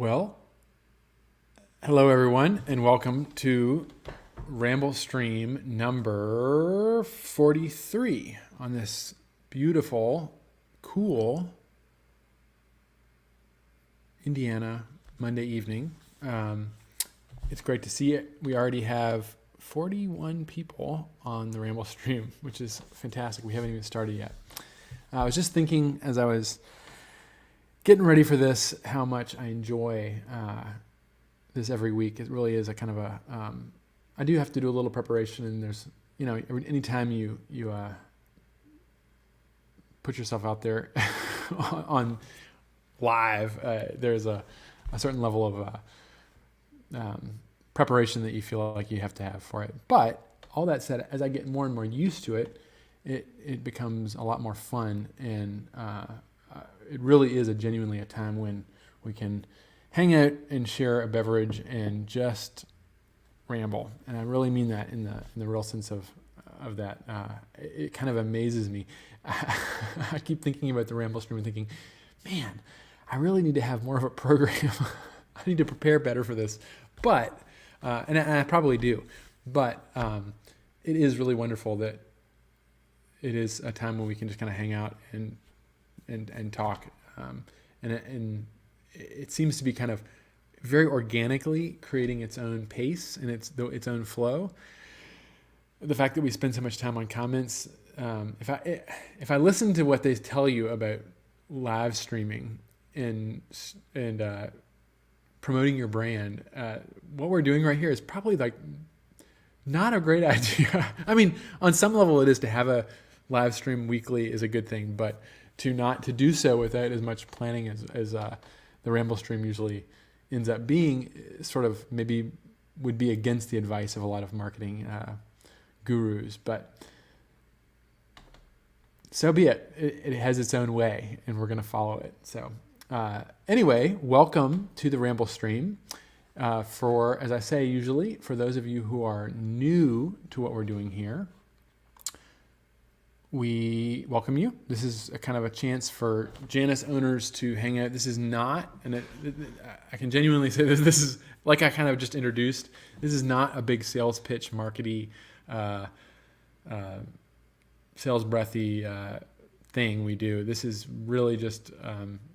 Well, hello everyone, and welcome to Ramblestream number 43 on this beautiful, cool Indiana Monday evening. It's great to see it. We already have 41 people on the Ramblestream, which is fantastic. We haven't even started yet. I was just thinking as I was getting ready for this, how much I enjoy this every week. It really is a kind of a, I do have to do a little preparation, and there's, anytime you put yourself out there on live, there's a certain level of preparation that you feel like you have to have for it. But all that said, as I get more and more used to it, it becomes a lot more fun, and it really is genuinely a time when we can hang out and share a beverage and just ramble. And I really mean that in the real sense of that. It kind of amazes me. I keep thinking about the Ramblestream and thinking, man, I really need to have more of a program. I need to prepare better for this. But, and I probably do, but it is really wonderful that it is a time when we can just kind of hang out and talk, and it seems to be kind of very organically creating its own pace and its own flow. The fact that we spend so much time on comments, if I listen to what they tell you about live streaming and promoting your brand, what we're doing right here is probably like not a great idea. I mean, on some level, it is to have a live stream weekly is a good thing, but to do so without as much planning as the Ramblestream usually ends up being, sort of maybe would be against the advice of a lot of marketing gurus. But so be it. It has its own way, and we're going to follow it. So anyway, welcome to the Ramblestream. As I say usually, for those of you who are new to what we're doing here, we welcome you. This is a kind of a chance for Janus owners to hang out. This is not, and I can genuinely say this is, like I kind of just introduced, this is not a big sales pitch, markety, sales breathy thing we do. This is really just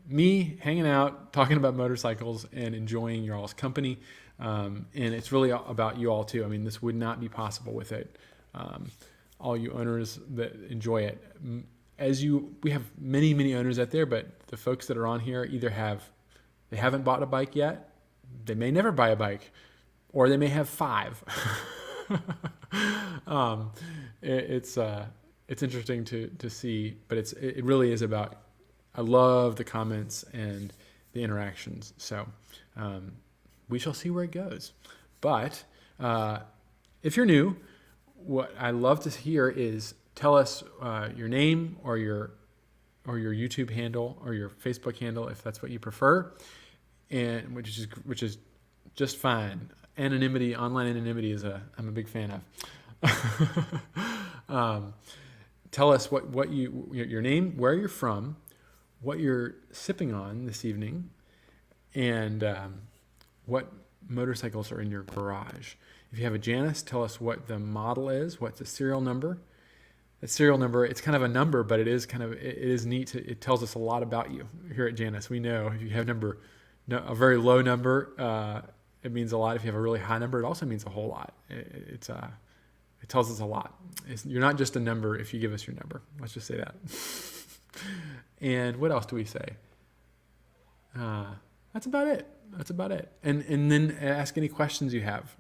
me hanging out, talking about motorcycles, and enjoying your all's company. And it's really about you all too. I mean, this would not be possible with it. All you owners that enjoy it. We have many owners out there, but the folks that are on here either they haven't bought a bike yet, they may never buy a bike, or they may have 5. It's interesting to see, but it really is about, I love the comments and the interactions. So we shall see where it goes. But if you're new, what I love to hear is tell us your name or your YouTube handle or your Facebook handle, if that's what you prefer, and which is just fine. Anonymity, online anonymity I'm a big fan of. Tell us what your name, where you're from, what you're sipping on this evening, and what motorcycles are in your garage. If you have a Janus, tell us what the model is, what's the serial number. The serial number, it's kind of a number, but it is neat. It tells us a lot about you here at Janus. We know if you have a very low number, it means a lot. If you have a really high number, it also means a whole lot. It tells us a lot. You're not just a number if you give us your number. Let's just say that. And what else do we say? That's about it. And then ask any questions you have.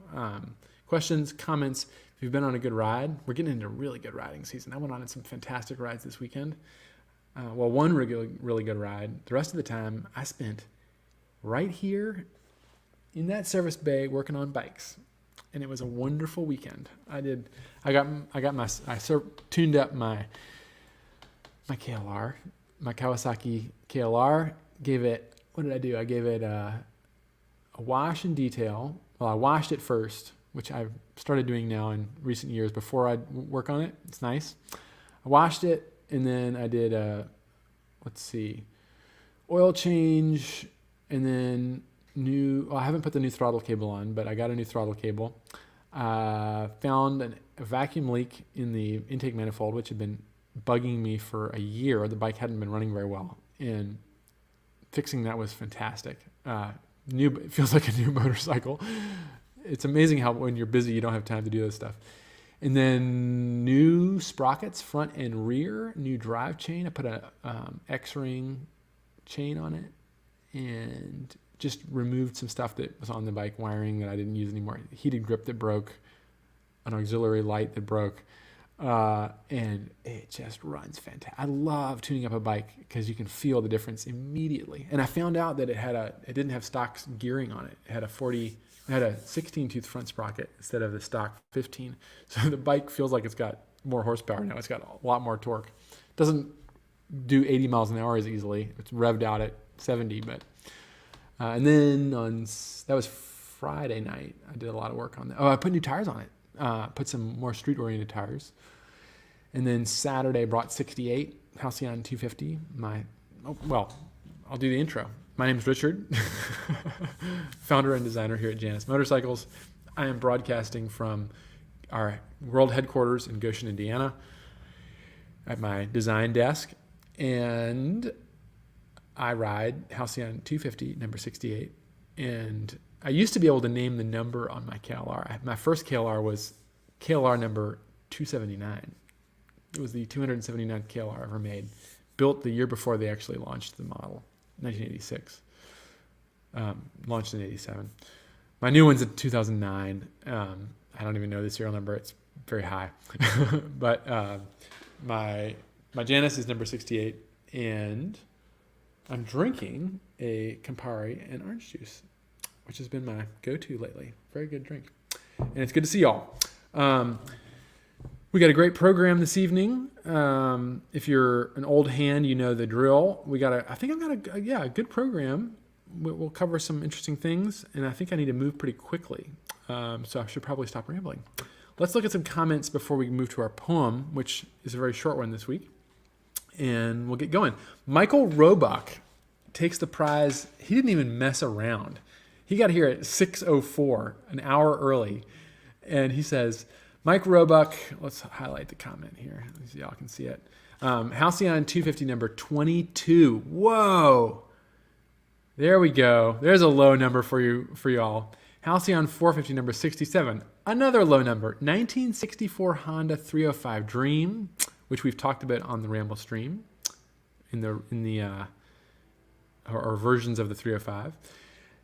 Questions, comments. If you've been on a good ride, we're getting into a really good riding season. I went on some fantastic rides this weekend. One really good ride. The rest of the time I spent right here in that service bay working on bikes. And it was a wonderful weekend. I tuned up my KLR, my Kawasaki KLR. What did I do? I gave it a wash and detail. Well, I washed it first, which I've started doing now in recent years before I work on it. It's nice. I washed it, and then I did oil change, and then I haven't put the new throttle cable on, but I got a new throttle cable. Found a vacuum leak in the intake manifold, which had been bugging me for a year. The bike hadn't been running very well, and fixing that was fantastic. It feels like a new motorcycle. It's amazing how when you're busy, you don't have time to do this stuff. And then new sprockets, front and rear, new drive chain. I put a X-ring chain on it and just removed some stuff that was on the bike, wiring that I didn't use anymore. Heated grip that broke, an auxiliary light that broke, and it just runs fantastic. I love tuning up a bike because you can feel the difference immediately. And I found out that it didn't have stock gearing on it. It had a 16 tooth front sprocket instead of the stock 15. So the bike feels like it's got more horsepower now. It's got a lot more torque. It doesn't do 80 miles an hour as easily. It's revved out at 70, but and then that was Friday night. I did a lot of work on that. I put new tires on it. Put some more street-oriented tires. And then Saturday brought 68 Halcyon 250. I'll do the intro. My name is Richard, founder and designer here at Janus Motorcycles. I am broadcasting from our world headquarters in Goshen, Indiana, at my design desk, and I ride Halcyon 250 number 68. And I used to be able to name the number on my KLR. My first KLR was KLR number 279. It was the 279th KLR ever made, built the year before they actually launched the model, 1986. Launched in 87. My new one's in 2009. I don't even know the serial number. It's very high. But my Janus is number 68, and I'm drinking a Campari and orange juice, which has been my go-to lately. Very good drink. And it's good to see y'all. We got a great program this evening. If you're an old hand, you know the drill. I think I've got a good program. We'll cover some interesting things, and I think I need to move pretty quickly. So I should probably stop rambling. Let's look at some comments before we move to our poem, which is a very short one this week. And we'll get going. Michael Roebuck takes the prize. He didn't even mess around. He got here at 6:04, an hour early. And he says, Mike Roebuck, let's highlight the comment here. So y'all can see it. Halcyon 250 number 22. Whoa. There we go. There's a low number for y'all. Halcyon 450 number 67. Another low number. 1964 Honda 305 Dream, which we've talked about on the Ramblestream or versions of the 305.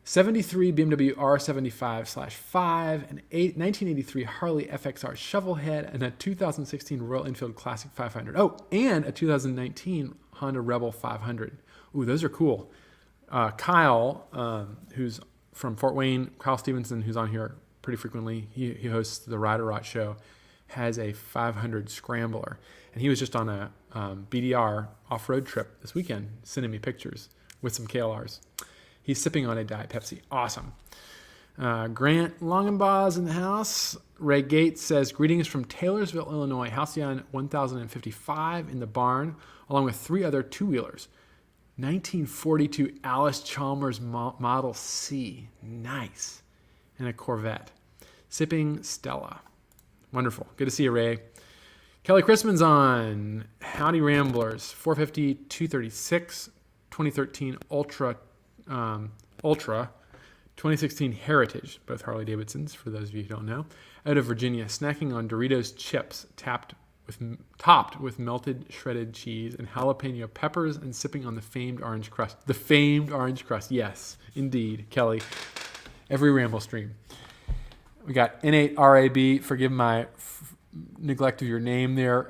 73 BMW R75/5, an 1983 Harley FXR Shovelhead, and a 2016 Royal Enfield Classic 500. Oh, and a 2019 Honda Rebel 500. Ooh, those are cool. Kyle, who's from Fort Wayne, Kyle Stevenson, who's on here pretty frequently, he hosts the Rider Rot show, has a 500 Scrambler. And he was just on a BDR off-road trip this weekend, sending me pictures with some KLRs. He's sipping on a Diet Pepsi. Awesome. Grant Longenbaugh's in the house. Ray Gates says, greetings from Taylorsville, Illinois. Halcyon 1055 in the barn, along with 3 other two-wheelers. 1942 Alice Chalmers Model C. Nice. And a Corvette. Sipping Stella. Wonderful. Good to see you, Ray. Kelly Chrisman's on. Howdy Ramblers. 450, 236, 2013 Ultra, 2016 Heritage, both Harley Davidsons, for those of you who don't know, out of Virginia, snacking on Doritos chips topped with melted shredded cheese and jalapeno peppers, and sipping on the famed orange crust. The famed orange crust, yes, indeed, Kelly. Every Ramble stream. We got N8 RAB, forgive my neglect of your name there,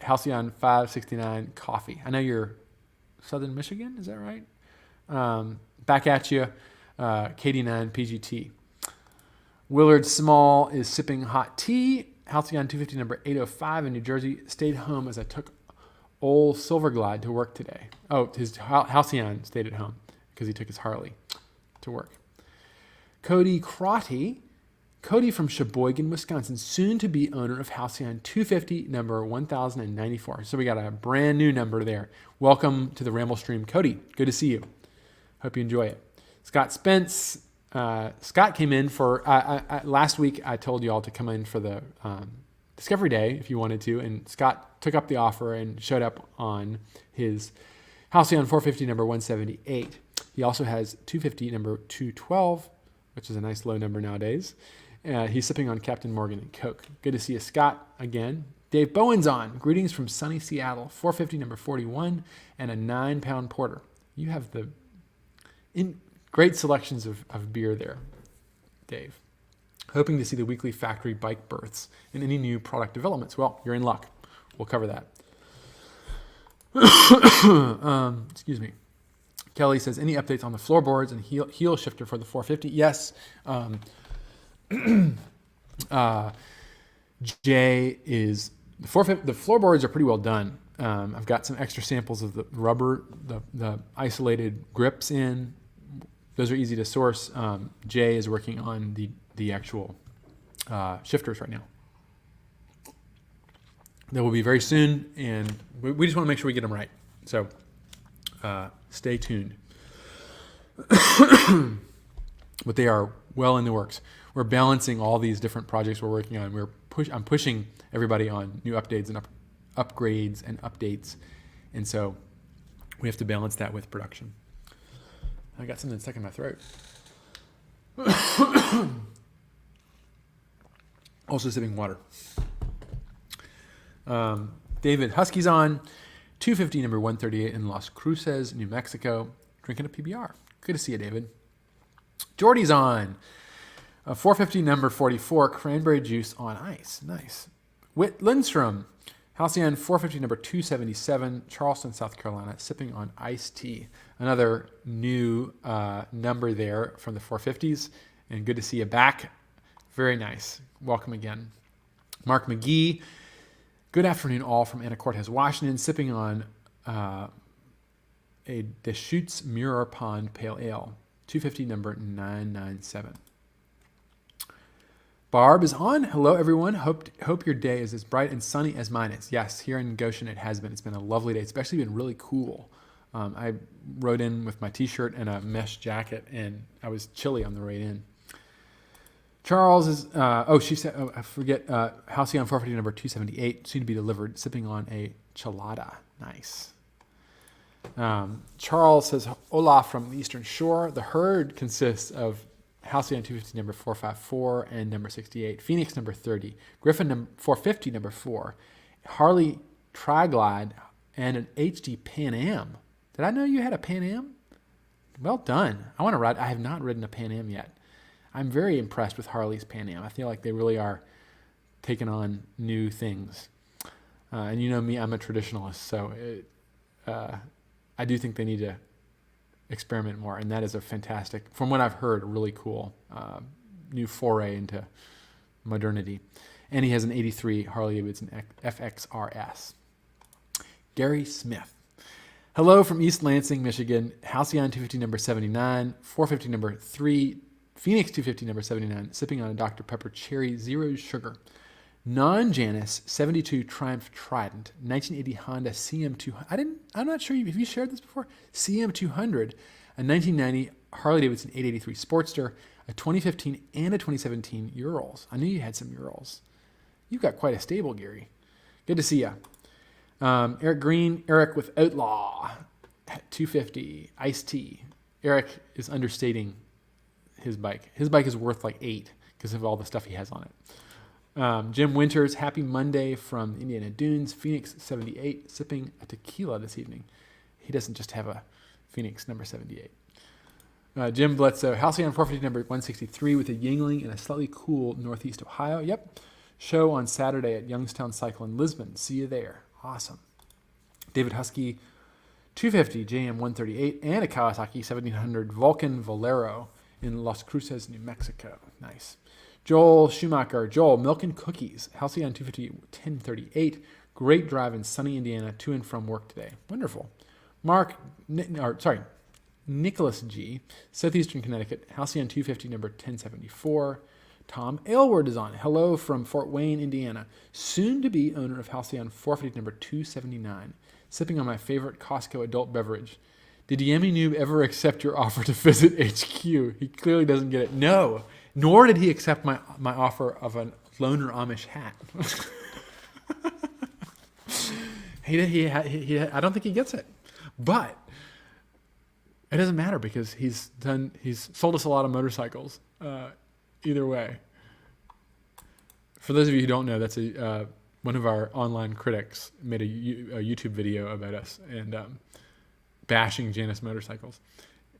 Halcyon 569 Coffee. I know you're Southern Michigan, is that right? Back at you, KD9 PGT. Willard Small is sipping hot tea. Halcyon 250 number 805 in New Jersey. Stayed home as I took old Silverglide to work today. Oh, his Halcyon stayed at home because he took his Harley to work. Cody Crotty. Cody from Sheboygan, Wisconsin, soon to be owner of Halcyon 250 number 1094. So we got a brand new number there. Welcome to the Ramblestream, Cody. Good to see you. Hope you enjoy it. Scott Spence. Scott came in for, last week I told you all to come in for the Discovery Day if you wanted to, and Scott took up the offer and showed up on his Halcyon 450 number 178. He also has 250 number 212, which is a nice low number nowadays. He's sipping on Captain Morgan and Coke. Good to see you, Scott, again. Dave Bowen's on. Greetings from sunny Seattle. 450 number 41 and a 9-pound porter. You have the great selections of beer there, Dave. Hoping to see the weekly factory bike berths and any new product developments. Well, you're in luck. We'll cover that. Excuse me. Kelly says, any updates on the floorboards and heel shifter for the 450? Yes. Jay is the 450. The floorboards are pretty well done. I've got some extra samples of the rubber, the isolated grips in. Those are easy to source. Jay is working on the actual shifters right now. They will be very soon, and we just want to make sure we get them right. So stay tuned. But they are well in the works. We're balancing all these different projects we're working on. I'm pushing everybody on new updates and upgrades and updates, and so we have to balance that with production. I got something stuck in my throat. Also sipping water. David Husky's on. 250 number 138 in Las Cruces, New Mexico. Drinking a PBR. Good to see you, David. Jordy's on. 450 number 44, cranberry juice on ice. Nice. Whit Lindstrom. Halcyon 450 number 277, Charleston, South Carolina, sipping on iced tea. Another new number there from the 450s. And good to see you back. Very nice. Welcome again. Mark McGee. Good afternoon, all from Anacortes, Washington, sipping on a Deschutes Mirror Pond Pale Ale, 250 number 997. Barb is on. Hello, everyone. Hope your day is as bright and sunny as mine is. Yes, here in Goshen it has been. It's been a lovely day. It's actually been really cool. I rode in with my T-shirt and a mesh jacket, and I was chilly on the way in. Charles is, she said, I forget, Halcyon 450 number 278, soon to be delivered, sipping on a chelada. Nice. Charles says, hola from the Eastern Shore. The herd consists of Halcyon 250 number 454 and number 68, Phoenix number 30, Griffin number 450 number 4, Harley Triglide, and an HD Pan Am. Did I know you had a Pan Am? Well done. I want to ride. I have not ridden a Pan Am yet. I'm very impressed with Harley's Pan Am. I feel like they really are taking on new things. And you know me, I'm a traditionalist, so I do think they need to experiment more. And that is a fantastic, from what I've heard, really cool new foray into modernity. And he has an 83 Harley Davidson FXRS. Gary Smith. Hello from East Lansing, Michigan. Halcyon 250 number 79, 450 number 3, Phoenix 250 number 79, sipping on a Dr. Pepper Cherry Zero Sugar. Non-Janus 72 Triumph Trident, 1980 Honda CM200. I'm not sure if you shared this before. CM200, a 1990 Harley Davidson 883 Sportster, a 2015 and a 2017 Urals. I knew you had some Urals. You've got quite a stable, Gary. Good to see you. Eric Green, Eric with Outlaw, 250 Iced Tea. Eric is understating his bike. His bike is worth like 8 because of all the stuff he has on it. Jim Winters, happy Monday from Indiana Dunes, Phoenix 78, sipping a tequila this evening. He doesn't just have a Phoenix number 78. Jim Bledsoe, Halcyon 450 number 163 with a Yingling in a slightly cool Northeast Ohio. Yep. Show on Saturday at Youngstown Cycle in Lisbon. See you there. Awesome. David Husky, 250 JM 138 and a Kawasaki 1700 Vulcan Valero in Las Cruces, New Mexico. Nice. Joel Schumacher. Joel, Milk and Cookies. Halcyon 250 1038. Great drive in sunny Indiana to and from work today. Wonderful. Nicholas G. Southeastern Connecticut. Halcyon 250 number 1074. Tom Aylward is on. Hello from Fort Wayne, Indiana. Soon to be owner of Halcyon 450 number 279. Sipping on my favorite Costco adult beverage. Did Yami Noob ever accept your offer to visit HQ? He clearly doesn't get it. No, nor did he accept my offer of a loner Amish hat. I don't think he gets it, but it doesn't matter because he's sold us a lot of motorcycles. Either way, for those of you who don't know, that's one of our online critics made a YouTube video about us and bashing Janus motorcycles.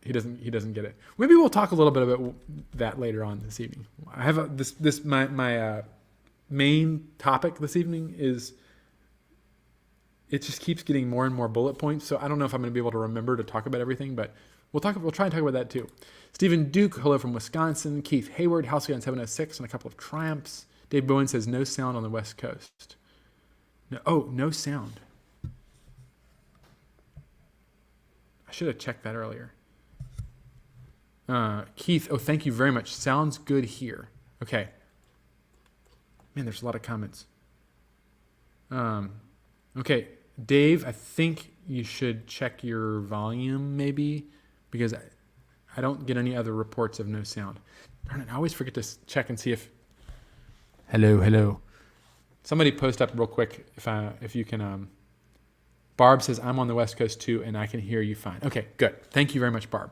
He doesn't get it. Maybe we'll talk a little bit about that later on this evening. I have my main topic this evening is. It just keeps getting more and more bullet points, so I don't know if I'm going to be able to remember to talk about everything, but we'll try and talk about that too. Stephen Duke, hello from Wisconsin. Keith Hayward, Halcyon 706, and a couple of Triumphs. Dave Bowen says no sound on the West Coast. No sound. I should have checked that earlier. Keith, thank you very much. Sounds good here. Okay. Man, there's a lot of comments. Okay. Dave, I think you should check your volume maybe because I don't get any other reports of no sound. Darn it, I always forget to check and see if... Hello. Somebody post up real quick if you can... Barb says, I'm on the West Coast too and I can hear you fine. Okay, good. Thank you very much, Barb.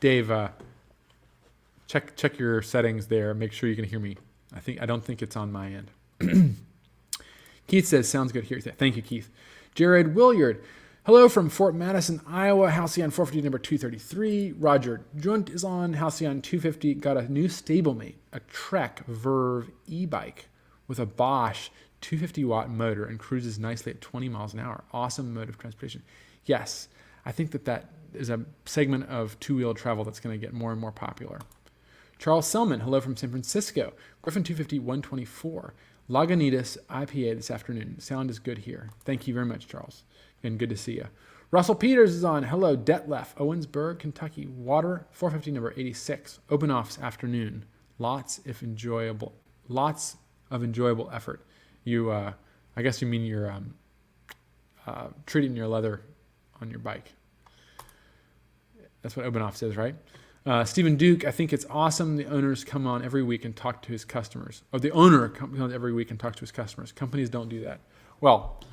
Dave, check your settings there. Make sure you can hear me. I don't think it's on my end. Keith says, sounds good here. Thank you, Keith. Jared Williard, hello from Fort Madison, Iowa, Halcyon 450 number 233. Roger Junt is on Halcyon 250, got a new stablemate, a Trek Verve e-bike with a Bosch 250 watt motor and cruises nicely at 20 miles an hour. Awesome mode of transportation. Yes, I think that is a segment of two-wheel travel that's going to get more and more popular. Charles Selman, hello from San Francisco. Griffin 250 124. Lagunitas IPA this afternoon. Sound is good here. Thank you very much, Charles. And good to see you. Russell Peters is on. Hello, Detlef, Owensburg, Kentucky. Water 450 number 86. Open offs afternoon. Lots of enjoyable effort. You, I guess you mean you're treating your leather on your bike. That's what open offs is, right? Stephen Duke, I think it's awesome. The owners come on every week and talk to his customers. The owner comes on every week and talks to his customers. Companies don't do that. Well,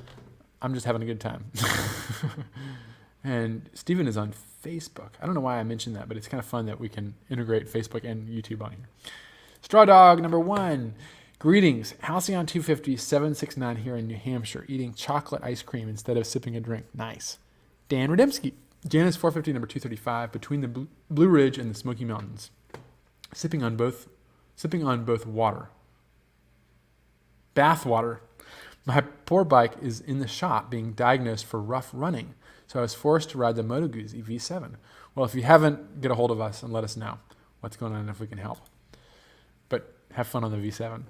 I'm just having a good time. And Stephen is on Facebook. I don't know why I mentioned that, but it's kind of fun that we can integrate Facebook and YouTube on here. Straw Dog number 1. Greetings. Halcyon 250 769 here in New Hampshire, eating chocolate ice cream instead of sipping a drink. Nice. Dan Rademski. Janus 450 number 235 between the Blue Ridge and the Smoky Mountains. Sipping on both water. Bath water. My poor bike is in the shop being diagnosed for rough running, so I was forced to ride the Moto Guzzi V7. Well, if you haven't, get a hold of us and let us know what's going on and if we can help. But have fun on the V7.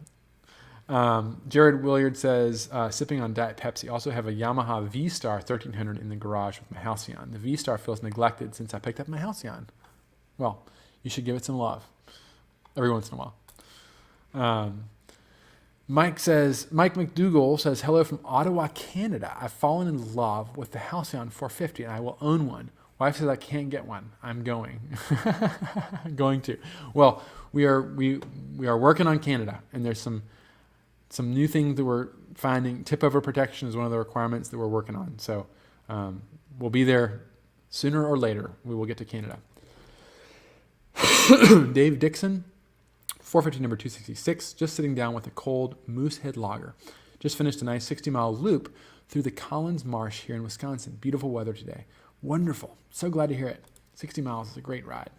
Jared Williard says, sipping on Diet Pepsi. Also have a Yamaha V-Star 1300 in the garage with my Halcyon. The V-Star feels neglected since I picked up my Halcyon. Well, you should give it some love every once in a while. Mike McDougall says, hello from Ottawa, Canada. I've fallen in love with the Halcyon 450 and I will own one. Wife says I can't get one. I'm going. Going to. Well, we are working on Canada, and there's some new things that we're finding. Tip over protection is one of the requirements that we're working on. So we'll be there sooner or later. We will get to Canada. Dave Dixon, 450 number 266, just sitting down with a cold Moosehead lager. Just finished a nice 60-mile loop through the Collins Marsh here in Wisconsin. Beautiful weather today. Wonderful. So glad to hear it. 60 miles is a great ride.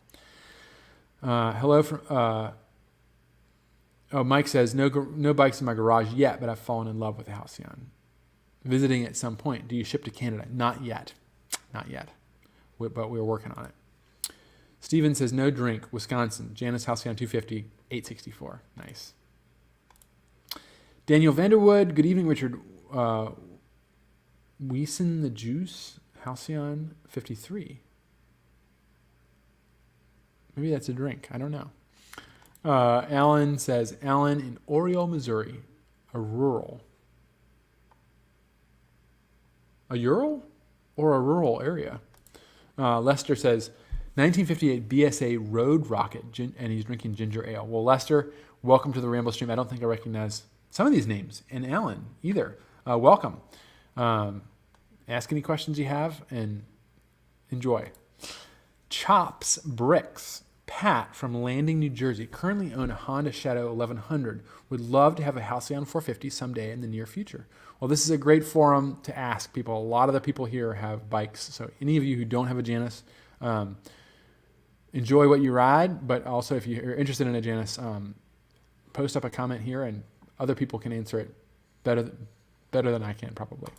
Hello from... Mike says, no bikes in my garage yet, but I've fallen in love with the Halcyon. Visiting at some point. Do you ship to Canada? Not yet. But we're working on it. Steven says, no drink, Wisconsin. Janus Halcyon 250, 864. Nice. Daniel Vanderwood, good evening, Richard. Wiesen the Juice, Halcyon 53. Maybe that's a drink. I don't know. Alan says, Alan in Oriole, Missouri, a rural or a rural area. Lester says 1958 BSA Road Rocket, and he's drinking ginger ale. Well, Lester, welcome to the Ramblestream. I don't think I recognize some of these names, and Alan either. Welcome. Ask any questions you have and enjoy. Chops Bricks. Pat from Landing, New Jersey, currently own a Honda Shadow 1100. Would love to have a Halcyon 450 someday in the near future. Well, this is a great forum to ask people. A lot of the people here have bikes. So any of you who don't have a Janus, enjoy what you ride. But also if you're interested in a Janus, post up a comment here and other people can answer it better than I can probably.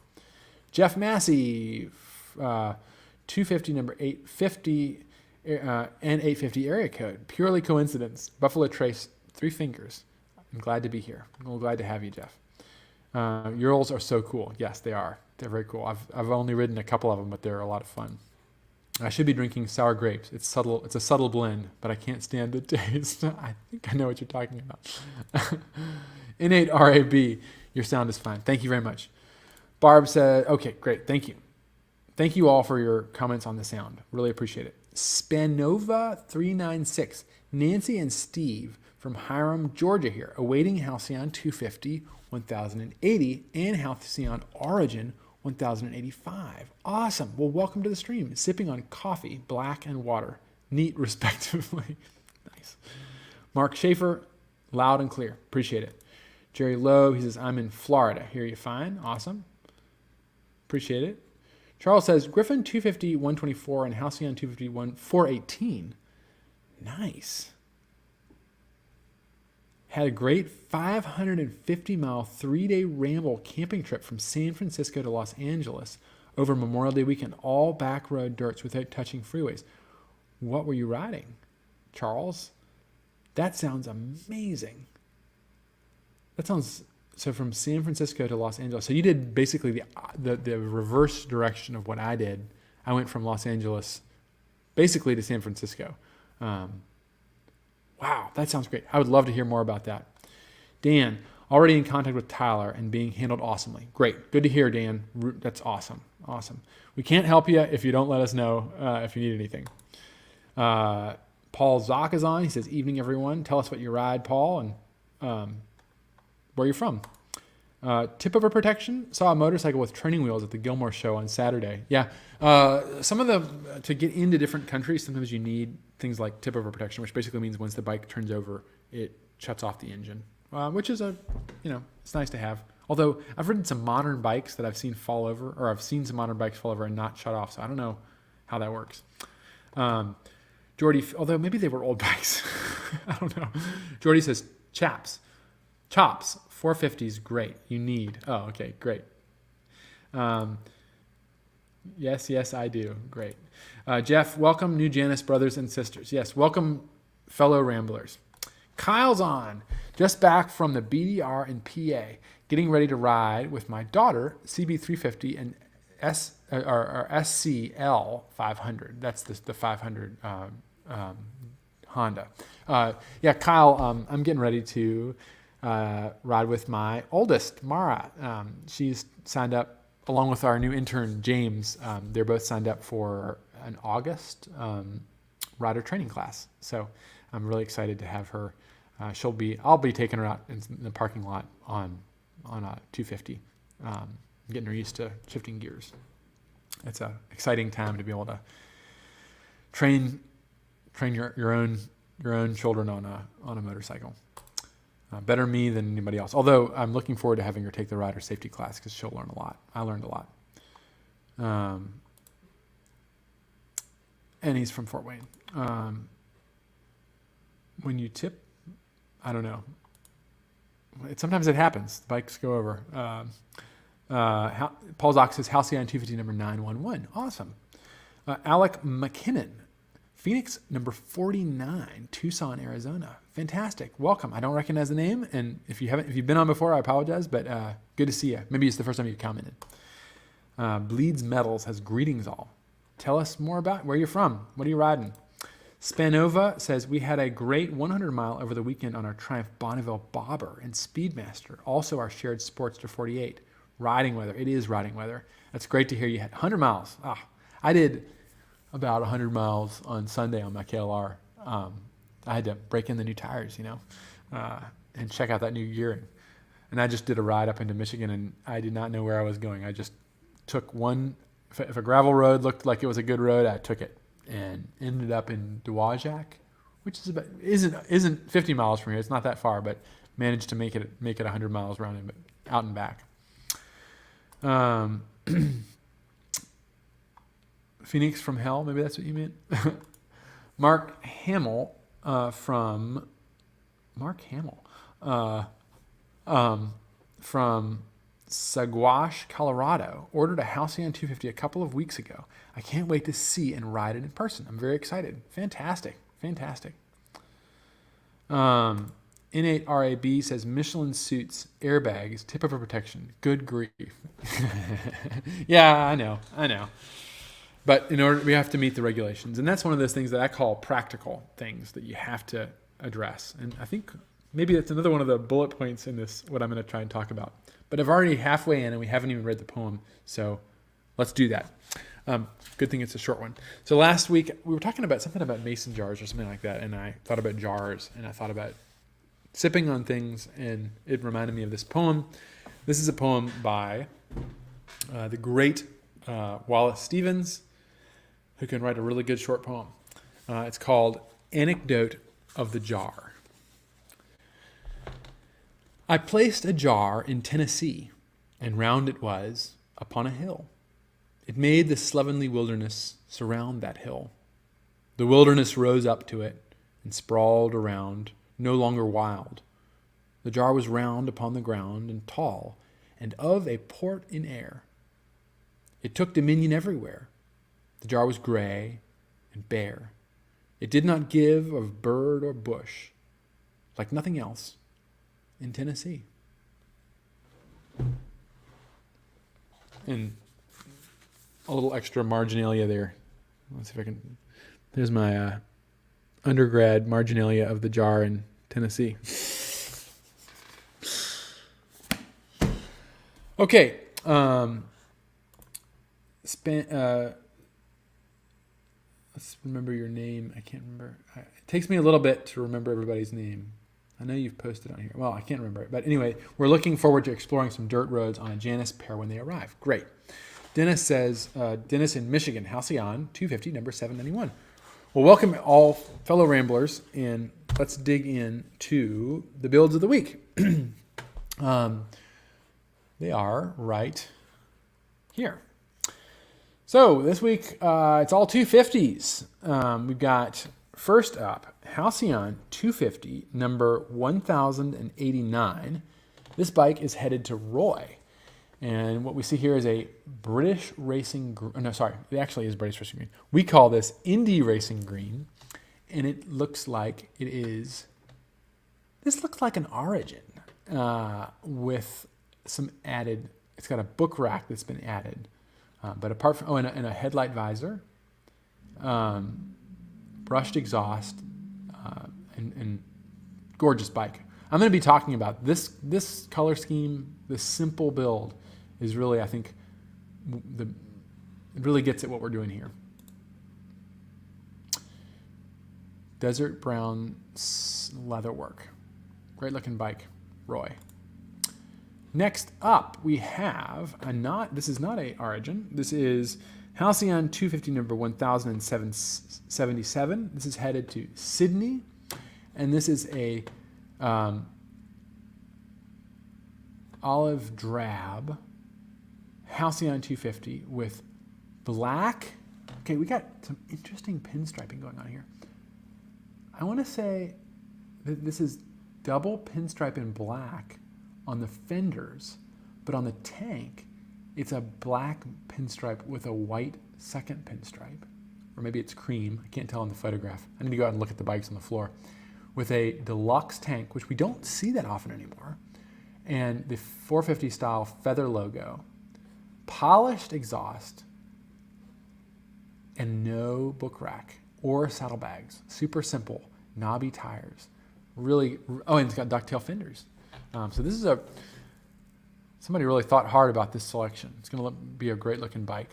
Jeff Massey, 250 number 850 and 850 area code. Purely coincidence. Buffalo Trace, 3 fingers. I'm glad to be here. I'm glad to have you, Jeff. Urals are so cool. Yes, they are. They're very cool. I've only ridden a couple of them, but they're a lot of fun. I should be drinking sour grapes. It's subtle. It's a subtle blend, but I can't stand the taste. I think I know what you're talking about. Innate RAB. Your sound is fine. Thank you very much. Barb said, okay, great. Thank you. Thank you all for your comments on the sound. Really appreciate it. Spanova396. Nancy and Steve from Hiram, Georgia here, awaiting Halcyon 250 1080 and Halcyon Origin 1085. Awesome. Well, welcome to the stream. Sipping on coffee, black and water. Neat, respectively. Nice. Mark Schaefer, loud and clear. Appreciate it. Jerry Lowe, he says, I'm in Florida. Hear you fine. Awesome. Appreciate it. Charles says, Griffin 250 124 and Halcyon 251 418. Nice. Had a great 550-mile 3-day ramble camping trip from San Francisco to Los Angeles over Memorial Day weekend, all back road dirts without touching freeways. What were you riding, Charles? That sounds amazing. That sounds... So from San Francisco to Los Angeles. So you did basically the reverse direction of what I did. I went from Los Angeles basically to San Francisco. Wow, that sounds great. I would love to hear more about that. Dan, already in contact with Tyler and being handled awesomely. Great. Good to hear, Dan. That's awesome. Awesome. We can't help you if you don't let us know if you need anything. Paul Zock is on. He says, evening, everyone. Tell us what you ride, Paul, and where you're from. Tip over protection. Saw a motorcycle with training wheels at the Gilmore show on Saturday. Yeah. Some of to get into different countries, sometimes you need things like tip over protection, which basically means once the bike turns over, it shuts off the engine, which is it's nice to have. Although I've ridden some modern bikes that I've seen fall over, or I've seen some modern bikes fall over and not shut off. So I don't know how that works. Jordy, although maybe they were old bikes. I don't know. Jordy says, Chops, 450s, great. You need. Oh, okay, great. Yes, I do. Great. Jeff, welcome, new Janus brothers and sisters. Yes, welcome, fellow ramblers. Kyle's on. Just back from the BDR in PA, getting ready to ride with my daughter, CB350 and SCL 500. That's the 500 Honda. Yeah, Kyle, I'm getting ready to ride with my oldest, Mara. She's signed up along with our new intern, James. They're both signed up for an August rider training class. So I'm really excited to have her. I'll be taking her out in the parking lot on a 250, getting her used to shifting gears. It's an exciting time to be able to train your own children on a motorcycle. Better me than anybody else. Although I'm looking forward to having her take the rider safety class because she'll learn a lot. I learned a lot. And he's from Fort Wayne. When you tip, I don't know. Sometimes it happens. The bikes go over. Paul Zox says Halcyon 250 number 911. Awesome. Alec McKinnon, Phoenix number 49, Tucson, Arizona. Fantastic. Welcome. I don't recognize the name, and if you've been on before, I apologize, but good to see you. Maybe it's the first time you commented. Bleeds Metals has greetings all. Tell us more about where you're from. What are you riding? Spanova says, we had a great 100 mile over the weekend on our Triumph Bonneville Bobber and Speedmaster. Also our shared Sportster 48. Riding weather. It is riding weather. That's great to hear you had 100 miles. I did about 100 miles on Sunday on my KLR. I had to break in the new tires, and check out that new gearing. And I just did a ride up into Michigan, and I did not know where I was going. I just took one. If a gravel road looked like it was a good road, I took it, and ended up in Dowagiac, which is isn't 50 miles from here. It's not that far, but managed to make it 100 miles out and back. Phoenix from Hell, maybe that's what you meant. Mark Hamill from Saguache, Colorado, ordered a Halcyon 250 a couple of weeks ago. I can't wait to see and ride it in person. I'm very excited. Fantastic. N8 RAB says Michelin suits, airbags, tip over protection. Good grief. Yeah, I know. But we have to meet the regulations. And that's one of those things that I call practical things that you have to address. And I think maybe that's another one of the bullet points in this, what I'm going to try and talk about. But I've already halfway in and we haven't even read the poem. So let's do that. Good thing it's a short one. So last week we were talking about something about mason jars or something like that. And I thought about jars and I thought about sipping on things. And it reminded me of this poem. This is a poem by the great Wallace Stevens, who can write a really good short poem. It's called Anecdote of the Jar. I placed a jar in Tennessee, and round it was upon a hill. It made the slovenly wilderness surround that hill. The wilderness rose up to it and sprawled around, no longer wild. The jar was round upon the ground and tall, and of a port in air. It took dominion everywhere. The jar was gray and bare. It did not give of bird or bush, like nothing else in Tennessee. And a little extra marginalia there. Let's see if I can. There's my undergrad marginalia of the jar in Tennessee. Okay. Let's remember your name. I can't remember. It takes me a little bit to remember everybody's name. I know you've posted on here. Well, I can't remember it. But anyway, we're looking forward to exploring some dirt roads on a Janus pair when they arrive. Great. Dennis says, Dennis in Michigan, Halcyon 250, number 791. Well, welcome all fellow ramblers, and let's dig into the builds of the week. They are right here. So this week, it's all 250s. We've got, first up, Halcyon 250, number 1089. This bike is headed to Roy. And what we see here is a British racing, it actually is British racing green. We call this Indy racing green. And it looks like this looks like an Origin with some added, it's got a book rack that's been added. But apart from, and a headlight visor, brushed exhaust, and gorgeous bike. I'm going to be talking about this color scheme, this simple build is really, I think, it really gets at what we're doing here. Desert brown leatherwork. Great looking bike, Roy. Next up, we have this is not a Origin. This is Halcyon 250 number 1077. This is headed to Sydney. And this is a olive drab Halcyon 250 with black. Okay, we got some interesting pinstriping going on here. I want to say that this is double pinstripe in black on the fenders, but on the tank, it's a black pinstripe with a white second pinstripe. Or maybe it's cream. I can't tell in the photograph. I need to go out and look at the bikes on the floor. With a deluxe tank, which we don't see that often anymore, and the 450 style feather logo, polished exhaust, and no book rack or saddlebags. Super simple, knobby tires. Really, and it's got ducktail fenders. So this is somebody really thought hard about this selection. It's going to be a great looking bike.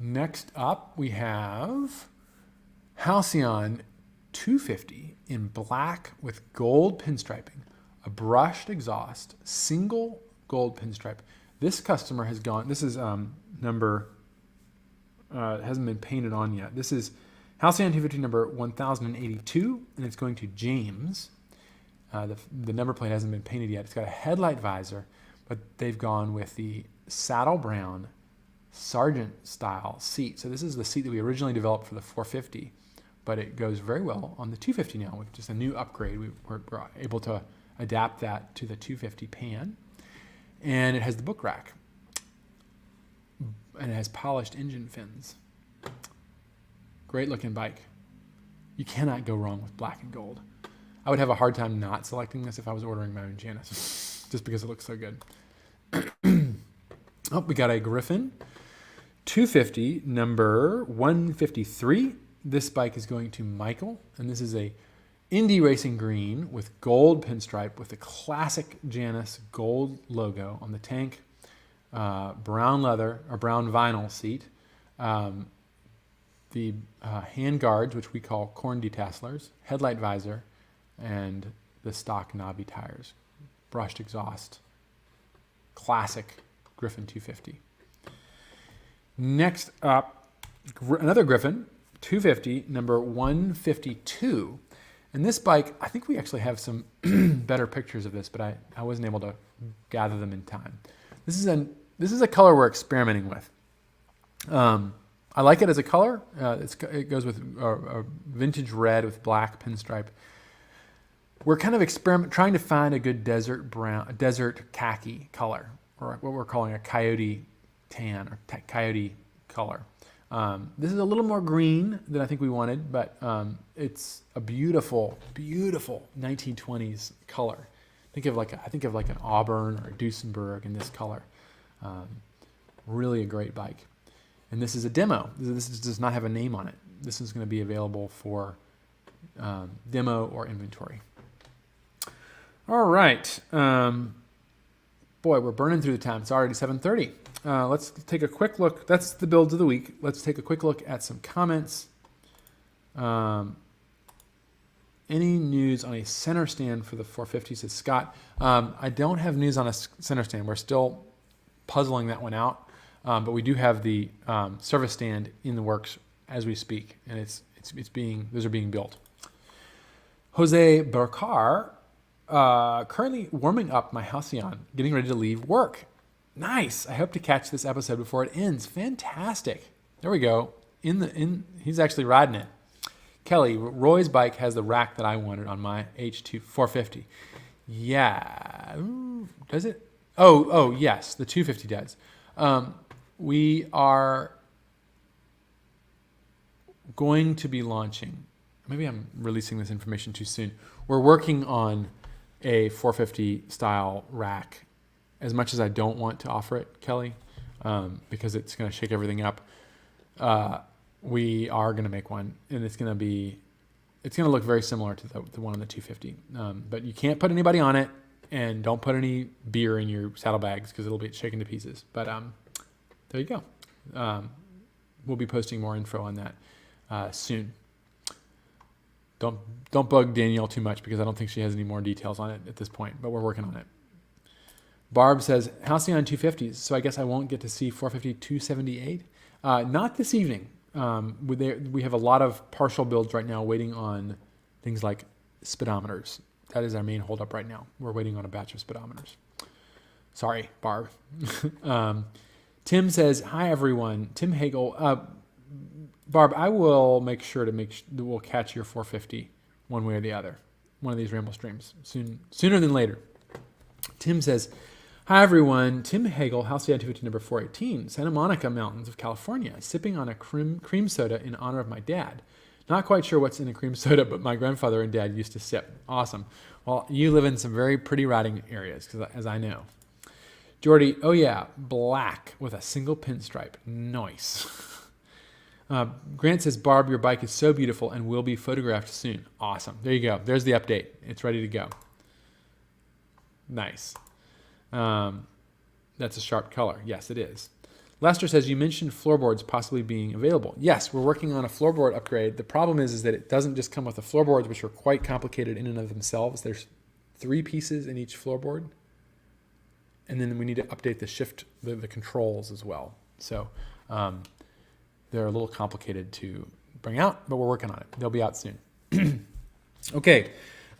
Next up, we have Halcyon 250 in black with gold pinstriping, a brushed exhaust, single gold pinstripe. This customer has gone, this is number, it hasn't been painted on yet. This is Halcyon 250 number 1082, and it's going to James. The number plate hasn't been painted yet. It's got a headlight visor, but they've gone with the saddle brown Sergeant style seat. So this is the seat that we originally developed for the 450, but it goes very well on the 250 now with just a new upgrade. We're able to adapt that to the 250 pan. And it has the book rack. And it has polished engine fins. Great looking bike. You cannot go wrong with black and gold. I would have a hard time not selecting this if I was ordering my own Janus, just because it looks so good. Oh, we got a Griffin 250 number 153. This bike is going to Michael, and this is a Indy Racing green with gold pinstripe with the classic Janus gold logo on the tank, brown leather or brown vinyl seat, the hand guards, which we call corn detasselers, headlight visor, and the stock knobby tires, brushed exhaust, classic Griffin 250. Next up, another Griffin 250 number 152. And this bike, I think we actually have some better pictures of this, but I wasn't able to gather them in time. This is a color we're experimenting with. I like it as a color. It goes with a vintage red with black pinstripe. We're kind of trying to find a good desert khaki color, or what we're calling a coyote tan or coyote color. This is a little more green than I think we wanted, but it's a beautiful, beautiful 1920s color. I think of like an Auburn or a Duesenberg in this color. Really a great bike. And this is a demo. This does not have a name on it. This is going to be available for demo or inventory. All right. Boy, we're burning through the time. It's already 7:30. Let's take a quick look. That's the builds of the week. Let's take a quick look at some comments. Any news on a center stand for the 450, says Scott. I don't have news on a center stand. We're still puzzling that one out. But we do have the service stand in the works as we speak, and those are being built. Jose Bercar, currently warming up my Halcyon, getting ready to leave work. Nice. I hope to catch this episode before it ends. Fantastic. There we go. He's actually riding it. Kelly, Roy's bike has the rack that I wanted on my H2 450. Yeah. Ooh, does it? Oh, yes. The 250 does. We are going to be launching, maybe I'm releasing this information too soon. We're working on a 450 style rack. As much as I don't want to offer it, Kelly, because it's going to shake everything up, we are going to make one, and it's going to look very similar to the one on the 250. But you can't put anybody on it, and don't put any beer in your saddlebags because it'll be shaken to pieces. But there you go. We'll be posting more info on that soon. Don't bug Danielle too much because I don't think she has any more details on it at this point, but we're working on it. Barb says, Halcyon 250s, so I guess I won't get to see 450 278. Not this evening. We have a lot of partial builds right now waiting on things like speedometers. That is our main holdup right now. We're waiting on a batch of speedometers. Sorry, Barb. Tim says, hi, everyone. Tim Hagel. Barb, I will make sure we'll catch your 450 one way or the other. One of these Ramble streams sooner than later. Tim says, hi, everyone. Tim Hagel, Halcyon 250 number 418, Santa Monica Mountains of California, sipping on a cream soda in honor of my dad. Not quite sure what's in a cream soda, but my grandfather and dad used to sip. Awesome. Well, you live in some very pretty riding areas, as I know. Jordy, oh yeah, black with a single pinstripe. Nice. Grant says, Barb, your bike is so beautiful and will be photographed soon. Awesome. There you go. There's the update. It's ready to go. Nice. That's a sharp color. Yes, it is. Lester says, you mentioned floorboards possibly being available. Yes, we're working on a floorboard upgrade. The problem is that it doesn't just come with the floorboards, which are quite complicated in and of themselves. There's 3 pieces in each floorboard. And then we need to update the controls as well. So they're a little complicated to bring out, but we're working on it. They'll be out soon. Okay,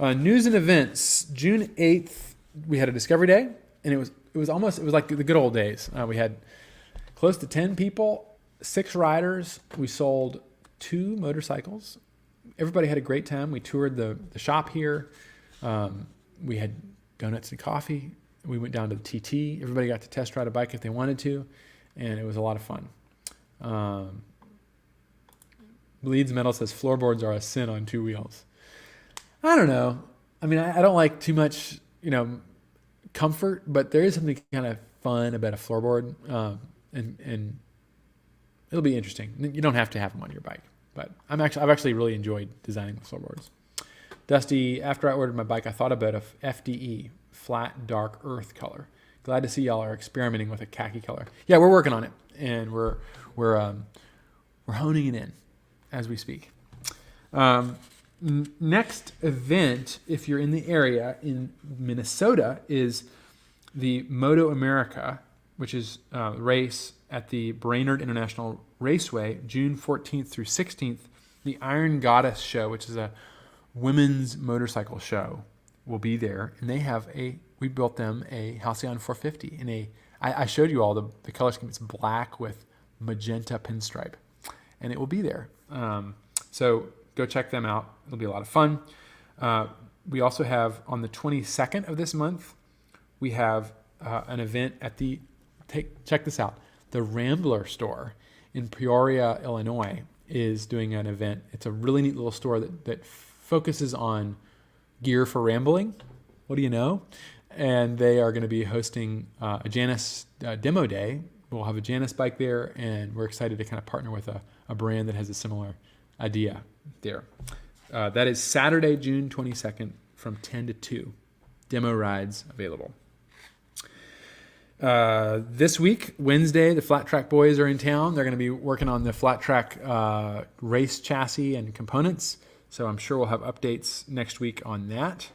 news and events. June 8th, we had a Discovery Day, and it was like the good old days. We had close to 10 people, 6 riders. We sold 2 motorcycles. Everybody had a great time. We toured the shop here. We had donuts and coffee. We went down to the TT. Everybody got to test ride a bike if they wanted to, and it was a lot of fun. Bleeds Metal says floorboards are a sin on 2 wheels. I don't know. I mean, I don't like too much, comfort, but there is something kind of fun about a floorboard, and it'll be interesting. You don't have to have them on your bike, but I've actually really enjoyed designing the floorboards. Dusty, after I ordered my bike, I thought about a FDE, flat dark earth color. Glad to see y'all are experimenting with a khaki color. Yeah, we're working on it, and we're honing it in as we speak. Next event, if you're in the area in Minnesota, is the Moto America, which is a race at the Brainerd International Raceway, June 14th through 16th. The Iron Goddess show, which is a women's motorcycle show, will be there, and we built them a Halcyon 450 I showed you all the color scheme. It's black with magenta pinstripe, and it will be there. So go check them out. It'll be a lot of fun. We also have on the 22nd of this month, we have an event at check this out. The Rambler store in Peoria, Illinois is doing an event. It's a really neat little store that focuses on gear for rambling. What do you know? And they are going to be hosting a Janus demo day. We'll have a Janus bike there, and we're excited to kind of partner with a brand that has a similar idea there. That is Saturday, June 22nd from 10 to 2. Demo rides available. This week, Wednesday, the Flat Track boys are in town. They're going to be working on the Flat Track race chassis and components. So I'm sure we'll have updates next week on that.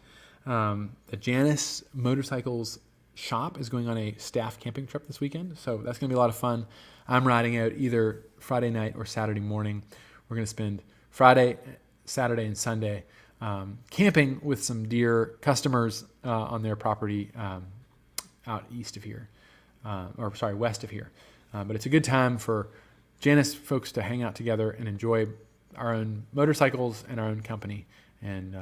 The Janus Motorcycles shop is going on a staff camping trip this weekend. So that's going to be a lot of fun. I'm riding out either Friday night or Saturday morning. We're going to spend Friday, Saturday, and Sunday camping with some dear customers on their property out east of here, west of here. But it's a good time for Janus folks to hang out together and enjoy our own motorcycles and our own company. And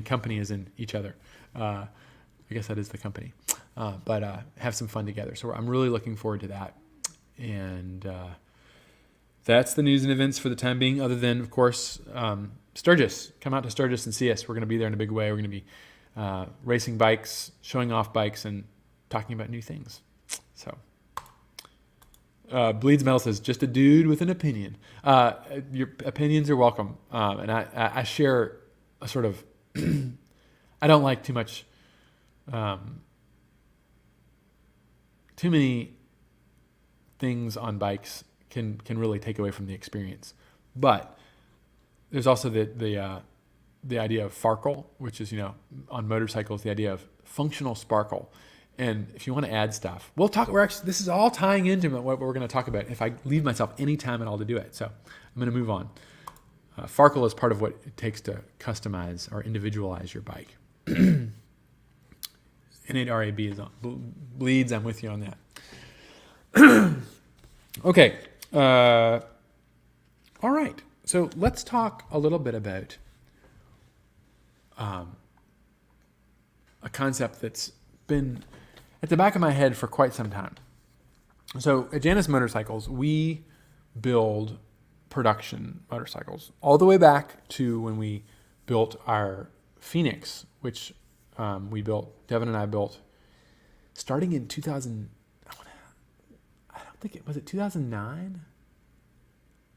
company is in each other. I guess that is the company. But have some fun together. So I'm really looking forward to that. And that's the news and events for the time being, other than, of course, Sturgis. Come out to Sturgis and see us. We're going to be there in a big way. We're going to be racing bikes, showing off bikes, and talking about new things. So Bleeds Metal says, just a dude with an opinion. Your opinions are welcome. And I share a sort of, I don't like too much, too many things on bikes can really take away from the experience. But there's also the idea of farkle, which is, on motorcycles, the idea of functional sparkle. And if you want to add stuff, we'll talk. This is all tying into what we're going to talk about if I leave myself any time at all to do it. So I'm going to move on. Farkle is part of what it takes to customize or individualize your bike. N8RAB is on. Bleeds, I'm with you on that. Okay. All right. So let's talk a little bit about a concept that's been at the back of my head for quite some time. So at Janus Motorcycles, we build production motorcycles all the way back to when we built our Phoenix, which Devin and I built starting in 2000. I don't think was it 2009?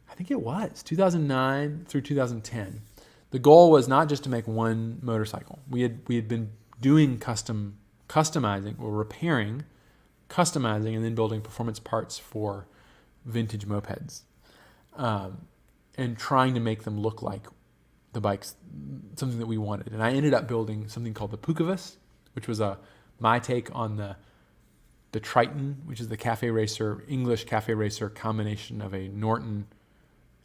I think it was 2009 through 2010. The goal was not just to make one motorcycle. We had been doing customizing or repairing customizing and then building performance parts for vintage mopeds, and trying to make them look like the bikes, something that we wanted. And I ended up building something called the Pukavus, which was my take on the Triton, which is the cafe racer, English cafe racer combination of a Norton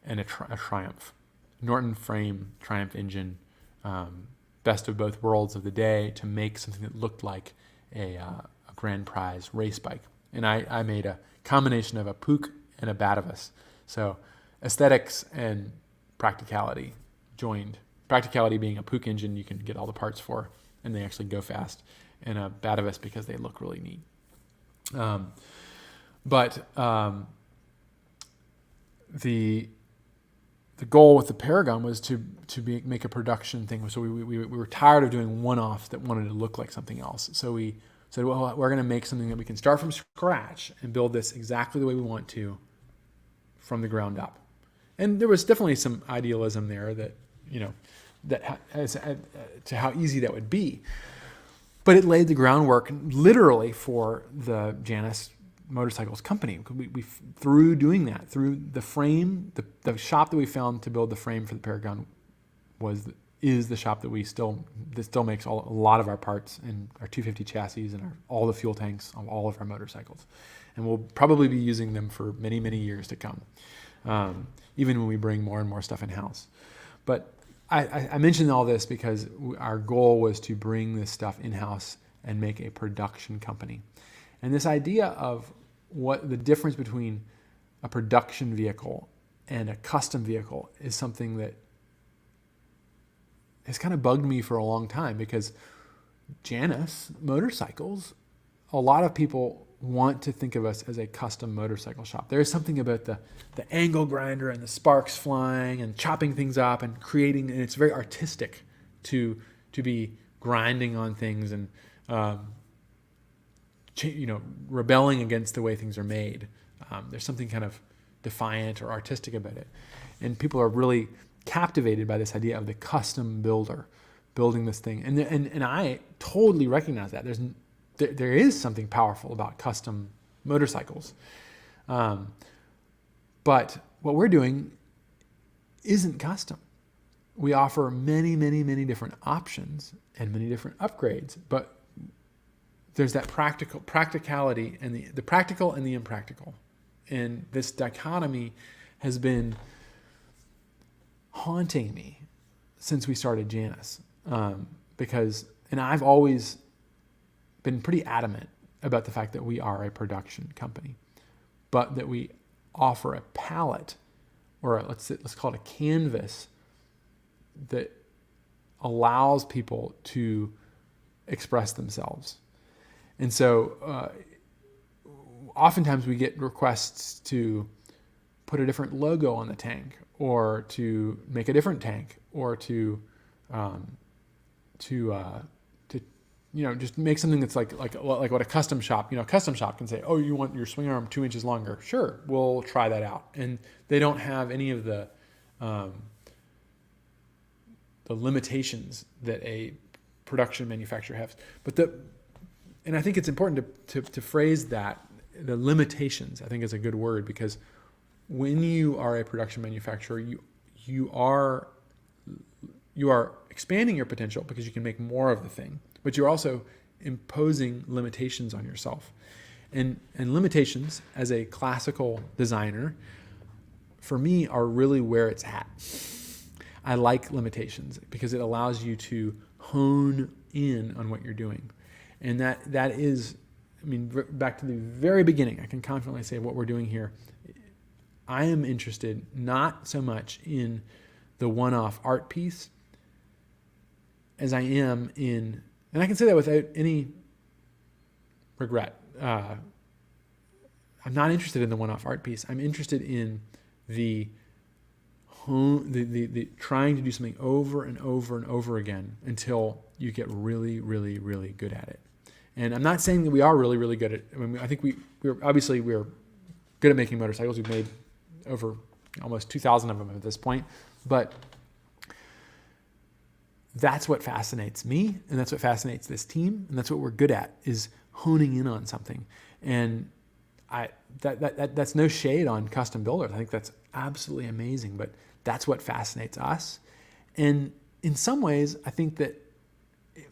and a Triumph. Norton frame, Triumph engine, best of both worlds of the day, to make something that looked like a Grand Prize race bike. And I made a combination of a Puch and a Batavus. So aesthetics and practicality joined. Practicality being a Puch engine you can get all the parts for, and they actually go fast, and a Batavus because they look really neat. The goal with the Paragon was to make a production thing. So we were tired of doing one-offs that wanted to look like something else. So we said, well, we're going to make something that we can start from scratch and build this exactly the way we want to from the ground up. And there was definitely some idealism there to how easy that would be. But it laid the groundwork literally for the Janus Motorcycles company. We through doing that, through the frame, the shop that we found to build the frame for the Paragon is the shop that still makes a lot of our parts and our 250 chassis and all the fuel tanks on all of our motorcycles. And we'll probably be using them for many, many years to come, even when we bring more and more stuff in-house. But I mentioned all this because our goal was to bring this stuff in-house and make a production company. And this idea of what the difference between a production vehicle and a custom vehicle is something that has kind of bugged me for a long time, because Janus Motorcycles, a lot of people want to think of us as a custom motorcycle shop. There is something about the angle grinder and the sparks flying and chopping things up and creating, and it's very artistic to be grinding on things and rebelling against the way things are made. There's something kind of defiant or artistic about it, and people are really captivated by this idea of the custom builder building this thing. And I totally recognize that there is something powerful about custom motorcycles. But what we're doing isn't custom. We offer many, many, many different options and many different upgrades, but there's that practicality and the practical and the impractical. And this dichotomy has been haunting me since we started Janus. And I've always been pretty adamant about the fact that we are a production company, but that we offer a palette, or let's call it a canvas, that allows people to express themselves. And so oftentimes we get requests to put a different logo on the tank, or to make a different tank, or to just make something that's like what a custom shop, a custom shop can say, oh, you want your swing arm 2 inches longer? Sure, we'll try that out. And they don't have any of the limitations that a production manufacturer has. And I think it's important to phrase that, the limitations, I think is a good word, because when you are a production manufacturer, you are expanding your potential because you can make more of the thing, but you're also imposing limitations on yourself. And limitations, as a classical designer, for me, are really where it's at. I like limitations because it allows you to hone in on what you're doing. And that is, back to the very beginning, I can confidently say what we're doing here. I am interested not so much in the one-off art piece as I am in, and I can say that without any regret. I'm not interested in the one-off art piece. I'm interested in the trying to do something over and over and over again until you get really, really, really good at it. And I'm not saying that we are really, really good at it. I think we're good at making motorcycles. We've made over almost 2,000 of them at this point. But that's what fascinates me, and that's what fascinates this team, and that's what we're good at, is honing in on something. And that's no shade on custom builders. I think that's absolutely amazing, but that's what fascinates us. And in some ways, I think that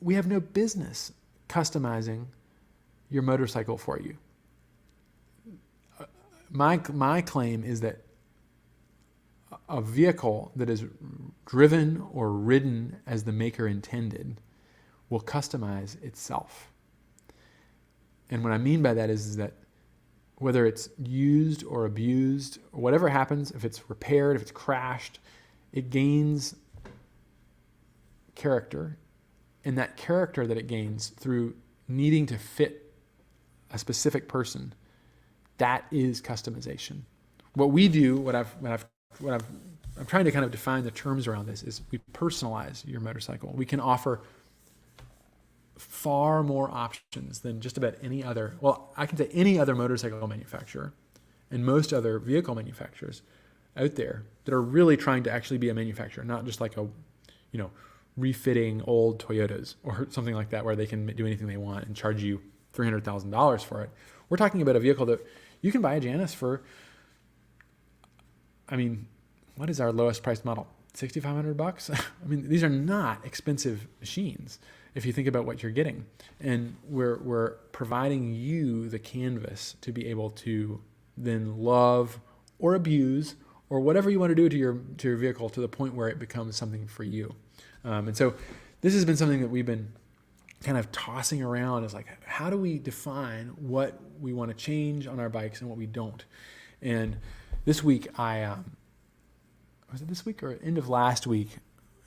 we have no business customizing your motorcycle for you. My claim is that a vehicle that is driven or ridden as the maker intended will customize itself. And what I mean by that is that whether it's used or abused, or whatever happens, if it's repaired, if it's crashed, it gains character. And that character that it gains through needing to fit a specific person, that is customization. What we do, I'm trying to kind of define the terms around this, is we personalize your motorcycle. We can offer far more options than just about any other, well, I can say any other motorcycle manufacturer and most other vehicle manufacturers out there that are really trying to actually be a manufacturer, not just like a, refitting old Toyotas or something like that where they can do anything they want and charge you $300,000 for it. We're talking about a vehicle that you can buy a Janus for, what is our lowest priced model? $6,500? These are not expensive machines if you think about what you're getting. And we're providing you the canvas to be able to then love or abuse or whatever you want to do to your vehicle to the point where it becomes something for you. And so this has been something that we've been kind of tossing around, is like, how do we define what we want to change on our bikes and what we don't? And this week was it this week or end of last week,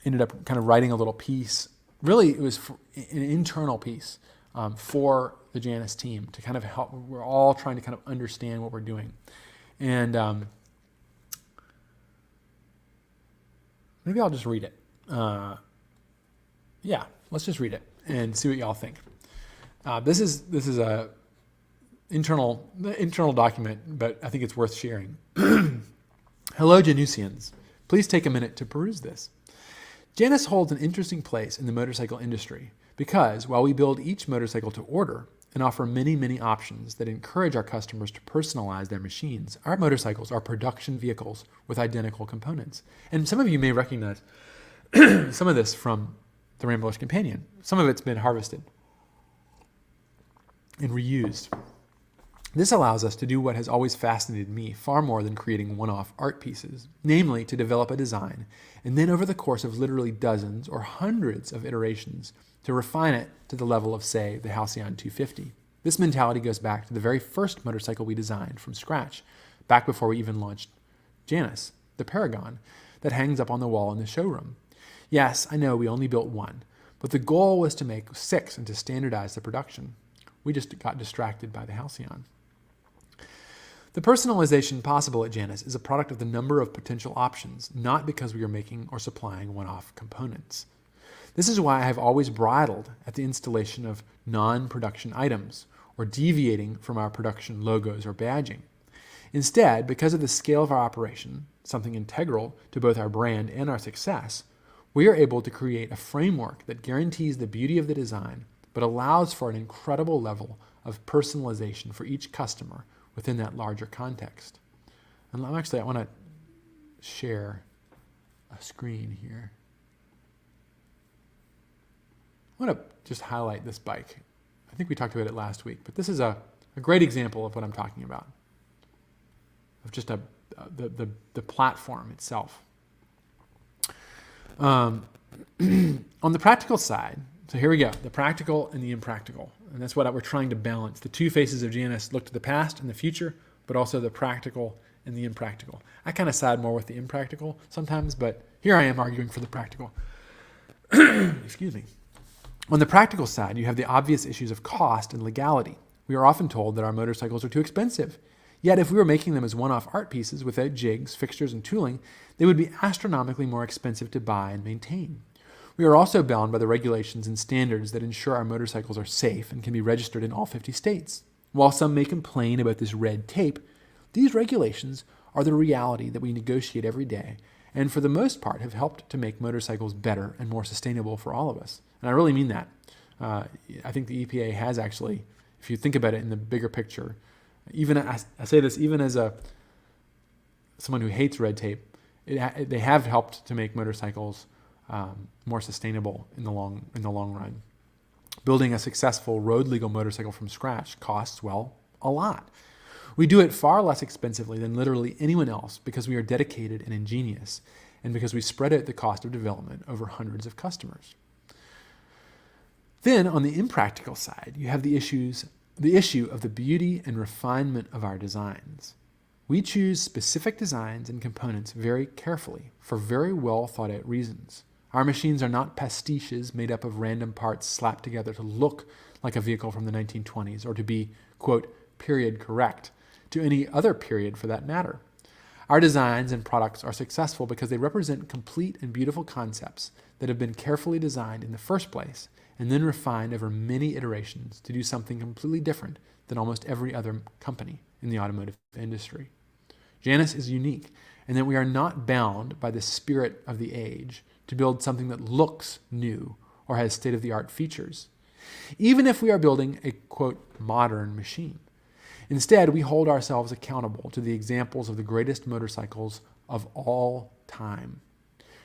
ended up kind of writing a little piece. Really, it was an internal piece for the Janus team to kind of help. We're all trying to kind of understand what we're doing. And maybe I'll just read it. Let's just read it and see what y'all think. This is a internal document, but I think it's worth sharing. Hello, Janusians. Please take a minute to peruse this. Janus holds an interesting place in the motorcycle industry because while we build each motorcycle to order and offer many, many options that encourage our customers to personalize their machines, our motorcycles are production vehicles with identical components. And some of you may recognize some of this from the Rambler's Companion. Some of it's been harvested and reused. This allows us to do what has always fascinated me far more than creating one-off art pieces, namely to develop a design and then over the course of literally dozens or hundreds of iterations to refine it to the level of, say, the Halcyon 250. This mentality goes back to the very first motorcycle we designed from scratch, back before we even launched Janus, the Paragon, that hangs up on the wall in the showroom. Yes, I know we only built one, but the goal was to make 6 and to standardize the production. We just got distracted by the Halcyon. The personalization possible at Janus is a product of the number of potential options, not because we are making or supplying one-off components. This is why I have always bridled at the installation of non-production items or deviating from our production logos or badging. Instead, because of the scale of our operation, something integral to both our brand and our success, we are able to create a framework that guarantees the beauty of the design, but allows for an incredible level of personalization for each customer within that larger context. And I want to share a screen here. I want to just highlight this bike. I think we talked about it last week, but this is a great example of what I'm talking about, of just the platform itself. On the practical side, so here we go, the practical and the impractical. And that's what we're trying to balance. The two faces of Janus look to the past and the future, but also the practical and the impractical. I kind of side more with the impractical sometimes, but here I am arguing for the practical. Excuse me. On the practical side, you have the obvious issues of cost and legality. We are often told that our motorcycles are too expensive. Yet if we were making them as one-off art pieces without jigs, fixtures, and tooling, they would be astronomically more expensive to buy and maintain. We are also bound by the regulations and standards that ensure our motorcycles are safe and can be registered in all 50 states. While some may complain about this red tape, these regulations are the reality that we negotiate every day, and for the most part have helped to make motorcycles better and more sustainable for all of us. And I really mean that. I think the EPA has actually if you think about it in the bigger picture, I say this even as someone who hates red tape, they have helped to make motorcycles more sustainable in the long run. Building a successful road legal motorcycle from scratch costs, well, a lot. We do it far less expensively than literally anyone else because we are dedicated and ingenious, and because we spread out the cost of development over hundreds of customers. Then, on the impractical side, you have the issue of the beauty and refinement of our designs. We choose specific designs and components very carefully for very well thought out reasons. Our machines are not pastiches made up of random parts slapped together to look like a vehicle from the 1920s or to be, quote, period correct to any other period for that matter. Our designs and products are successful because they represent complete and beautiful concepts that have been carefully designed in the first place and then refined over many iterations to do something completely different than almost every other company in the automotive industry. Janus is unique in that we are not bound by the spirit of the age to build something that looks new or has state-of-the-art features, even if we are building a, quote, modern machine. Instead, we hold ourselves accountable to the examples of the greatest motorcycles of all time.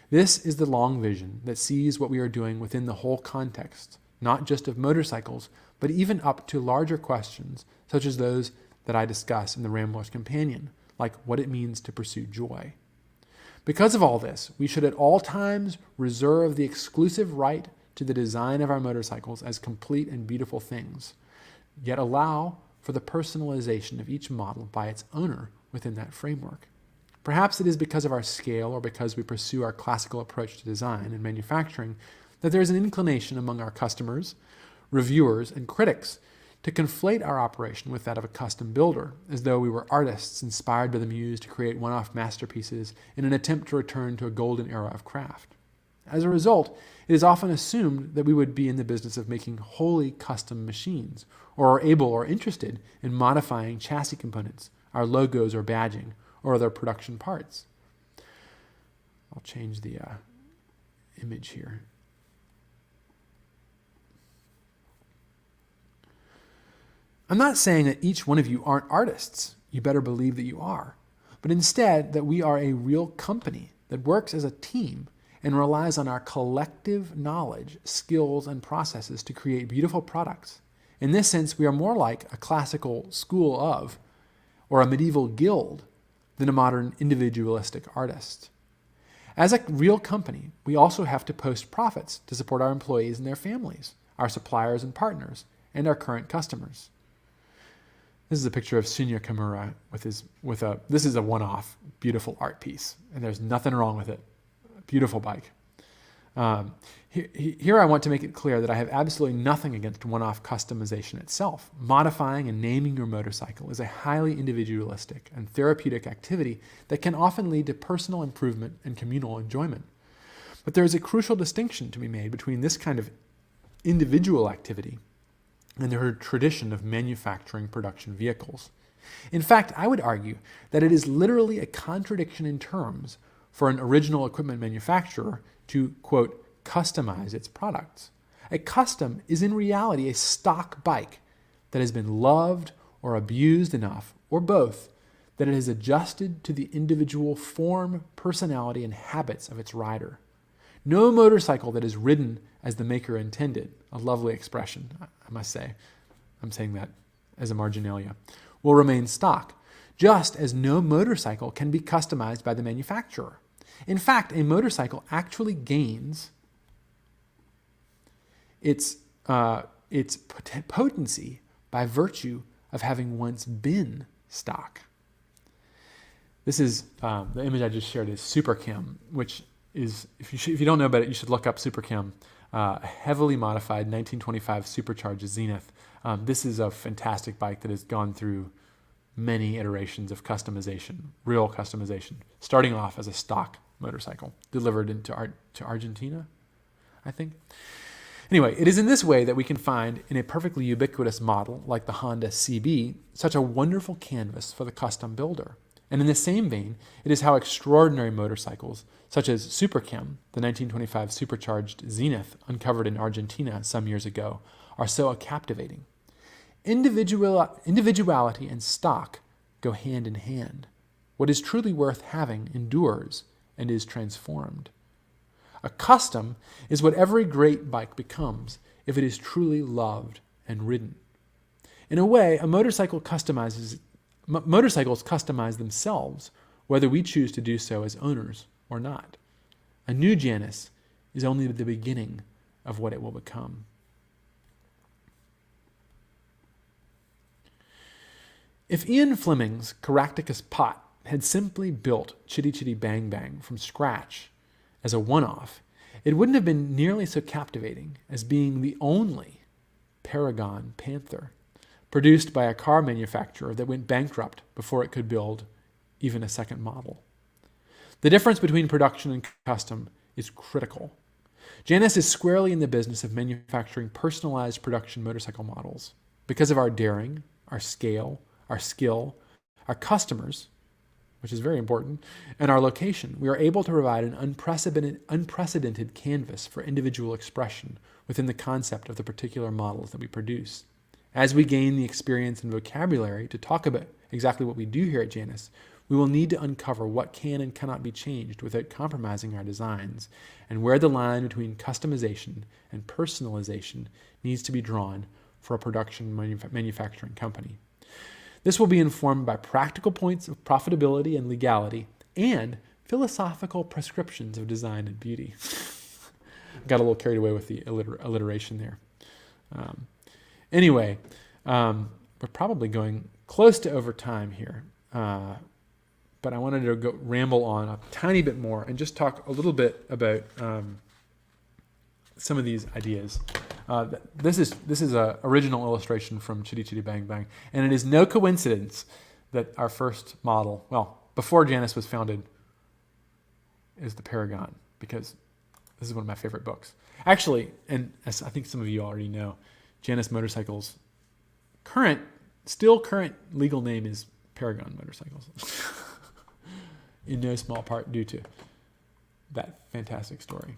This is the long vision that sees what we are doing within the whole context, not just of motorcycles, but even up to larger questions, such as those that I discuss in the Rambler's Companion, like what it means to pursue joy. Because of all this, we should at all times reserve the exclusive right to the design of our motorcycles as complete and beautiful things, yet allow for the personalization of each model by its owner within that framework. Perhaps it is because of our scale or because we pursue our classical approach to design and manufacturing that there is an inclination among our customers, reviewers, and critics to conflate our operation with that of a custom builder, as though we were artists inspired by the muse to create one-off masterpieces in an attempt to return to a golden era of craft. As a result, it is often assumed that we would be in the business of making wholly custom machines, or are able or interested in modifying chassis components, our logos or badging, or other production parts. I'll change the image here. I'm not saying that each one of you aren't artists. You better believe that you are. But instead, that we are a real company that works as a team and relies on our collective knowledge, skills, and processes to create beautiful products. In this sense, we are more like a classical school of, or a medieval guild, than a modern individualistic artist. As a real company, we also have to post profits to support our employees and their families, our suppliers and partners, and our current customers. This is a picture of Shinya Kimura this is a one-off, beautiful art piece, and there's nothing wrong with it. Beautiful bike. Here I want to make it clear that I have absolutely nothing against one-off customization itself. Modifying and naming your motorcycle is a highly individualistic and therapeutic activity that can often lead to personal improvement and communal enjoyment. But there is a crucial distinction to be made between this kind of individual activity and the tradition of manufacturing production vehicles. In fact, I would argue that it is literally a contradiction in terms for an original equipment manufacturer to, quote, customize its products. A custom is in reality a stock bike that has been loved or abused enough, or both, that it has adjusted to the individual form, personality, and habits of its rider. No motorcycle that is ridden as the maker intended, a lovely expression, I must say, I'm saying that as a marginalia, will remain stock, just as no motorcycle can be customized by the manufacturer. In fact, a motorcycle actually gains its potency by virtue of having once been stock. This is the image I just shared is Superchem, which is, if you don't know about it, you should look up Superchem, a heavily modified 1925 supercharged Zenith. This is a fantastic bike that has gone through many iterations of customization, real customization, starting off as a stock motorcycle delivered to Argentina, I think. Anyway, it is in this way that we can find in a perfectly ubiquitous model like the Honda CB such a wonderful canvas for the custom builder. And in the same vein, it is how extraordinary motorcycles such as Superchem, the 1925 supercharged Zenith uncovered in Argentina some years ago, are so captivating. Individuality and stock go hand in hand. What is truly worth having endures and is transformed. A custom is what every great bike becomes if it is truly loved and ridden. In a way, motorcycles customize themselves, whether we choose to do so as owners or not. A new Janus is only the beginning of what it will become. If Ian Fleming's Caractacus Pot had simply built Chitty Chitty Bang Bang from scratch as a one-off, it wouldn't have been nearly so captivating as being the only Paragon Panther produced by a car manufacturer that went bankrupt before it could build even a second model. The difference between production and custom is critical. Janus is squarely in the business of manufacturing personalized production motorcycle models. Because of our daring, our scale, our skill, our customers, which is very important, and our location, we are able to provide an unprecedented canvas for individual expression within the concept of the particular models that we produce. As we gain the experience and vocabulary to talk about exactly what we do here at Janus, we will need to uncover what can and cannot be changed without compromising our designs, and where the line between customization and personalization needs to be drawn for a production manufacturing company. This will be informed by practical points of profitability and legality and philosophical prescriptions of design and beauty. Got a little carried away with the alliteration there. Anyway, we're probably going close to over time here, but I wanted to go ramble on a tiny bit more and just talk a little bit about some of these ideas. This is an original illustration from Chitty Chitty Bang Bang, and it is no coincidence that our first model, well, before Janus was founded, is the Paragon, because this is one of my favorite books. Actually, and as I think some of you already know, Janus Motorcycles' still current legal name is Paragon Motorcycles, in no small part due to that fantastic story.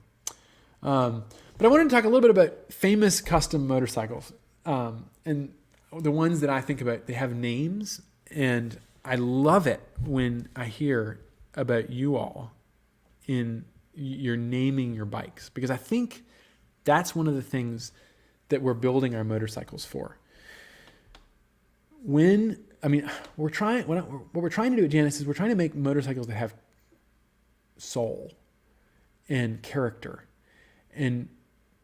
But I wanted to talk a little bit about famous custom motorcycles. And the ones that I think about, they have names, and I love it when I hear about you all you're naming your bikes, because I think that's one of the things that we're building our motorcycles for. What we're trying to do at Janus is we're trying to make motorcycles that have soul and character. And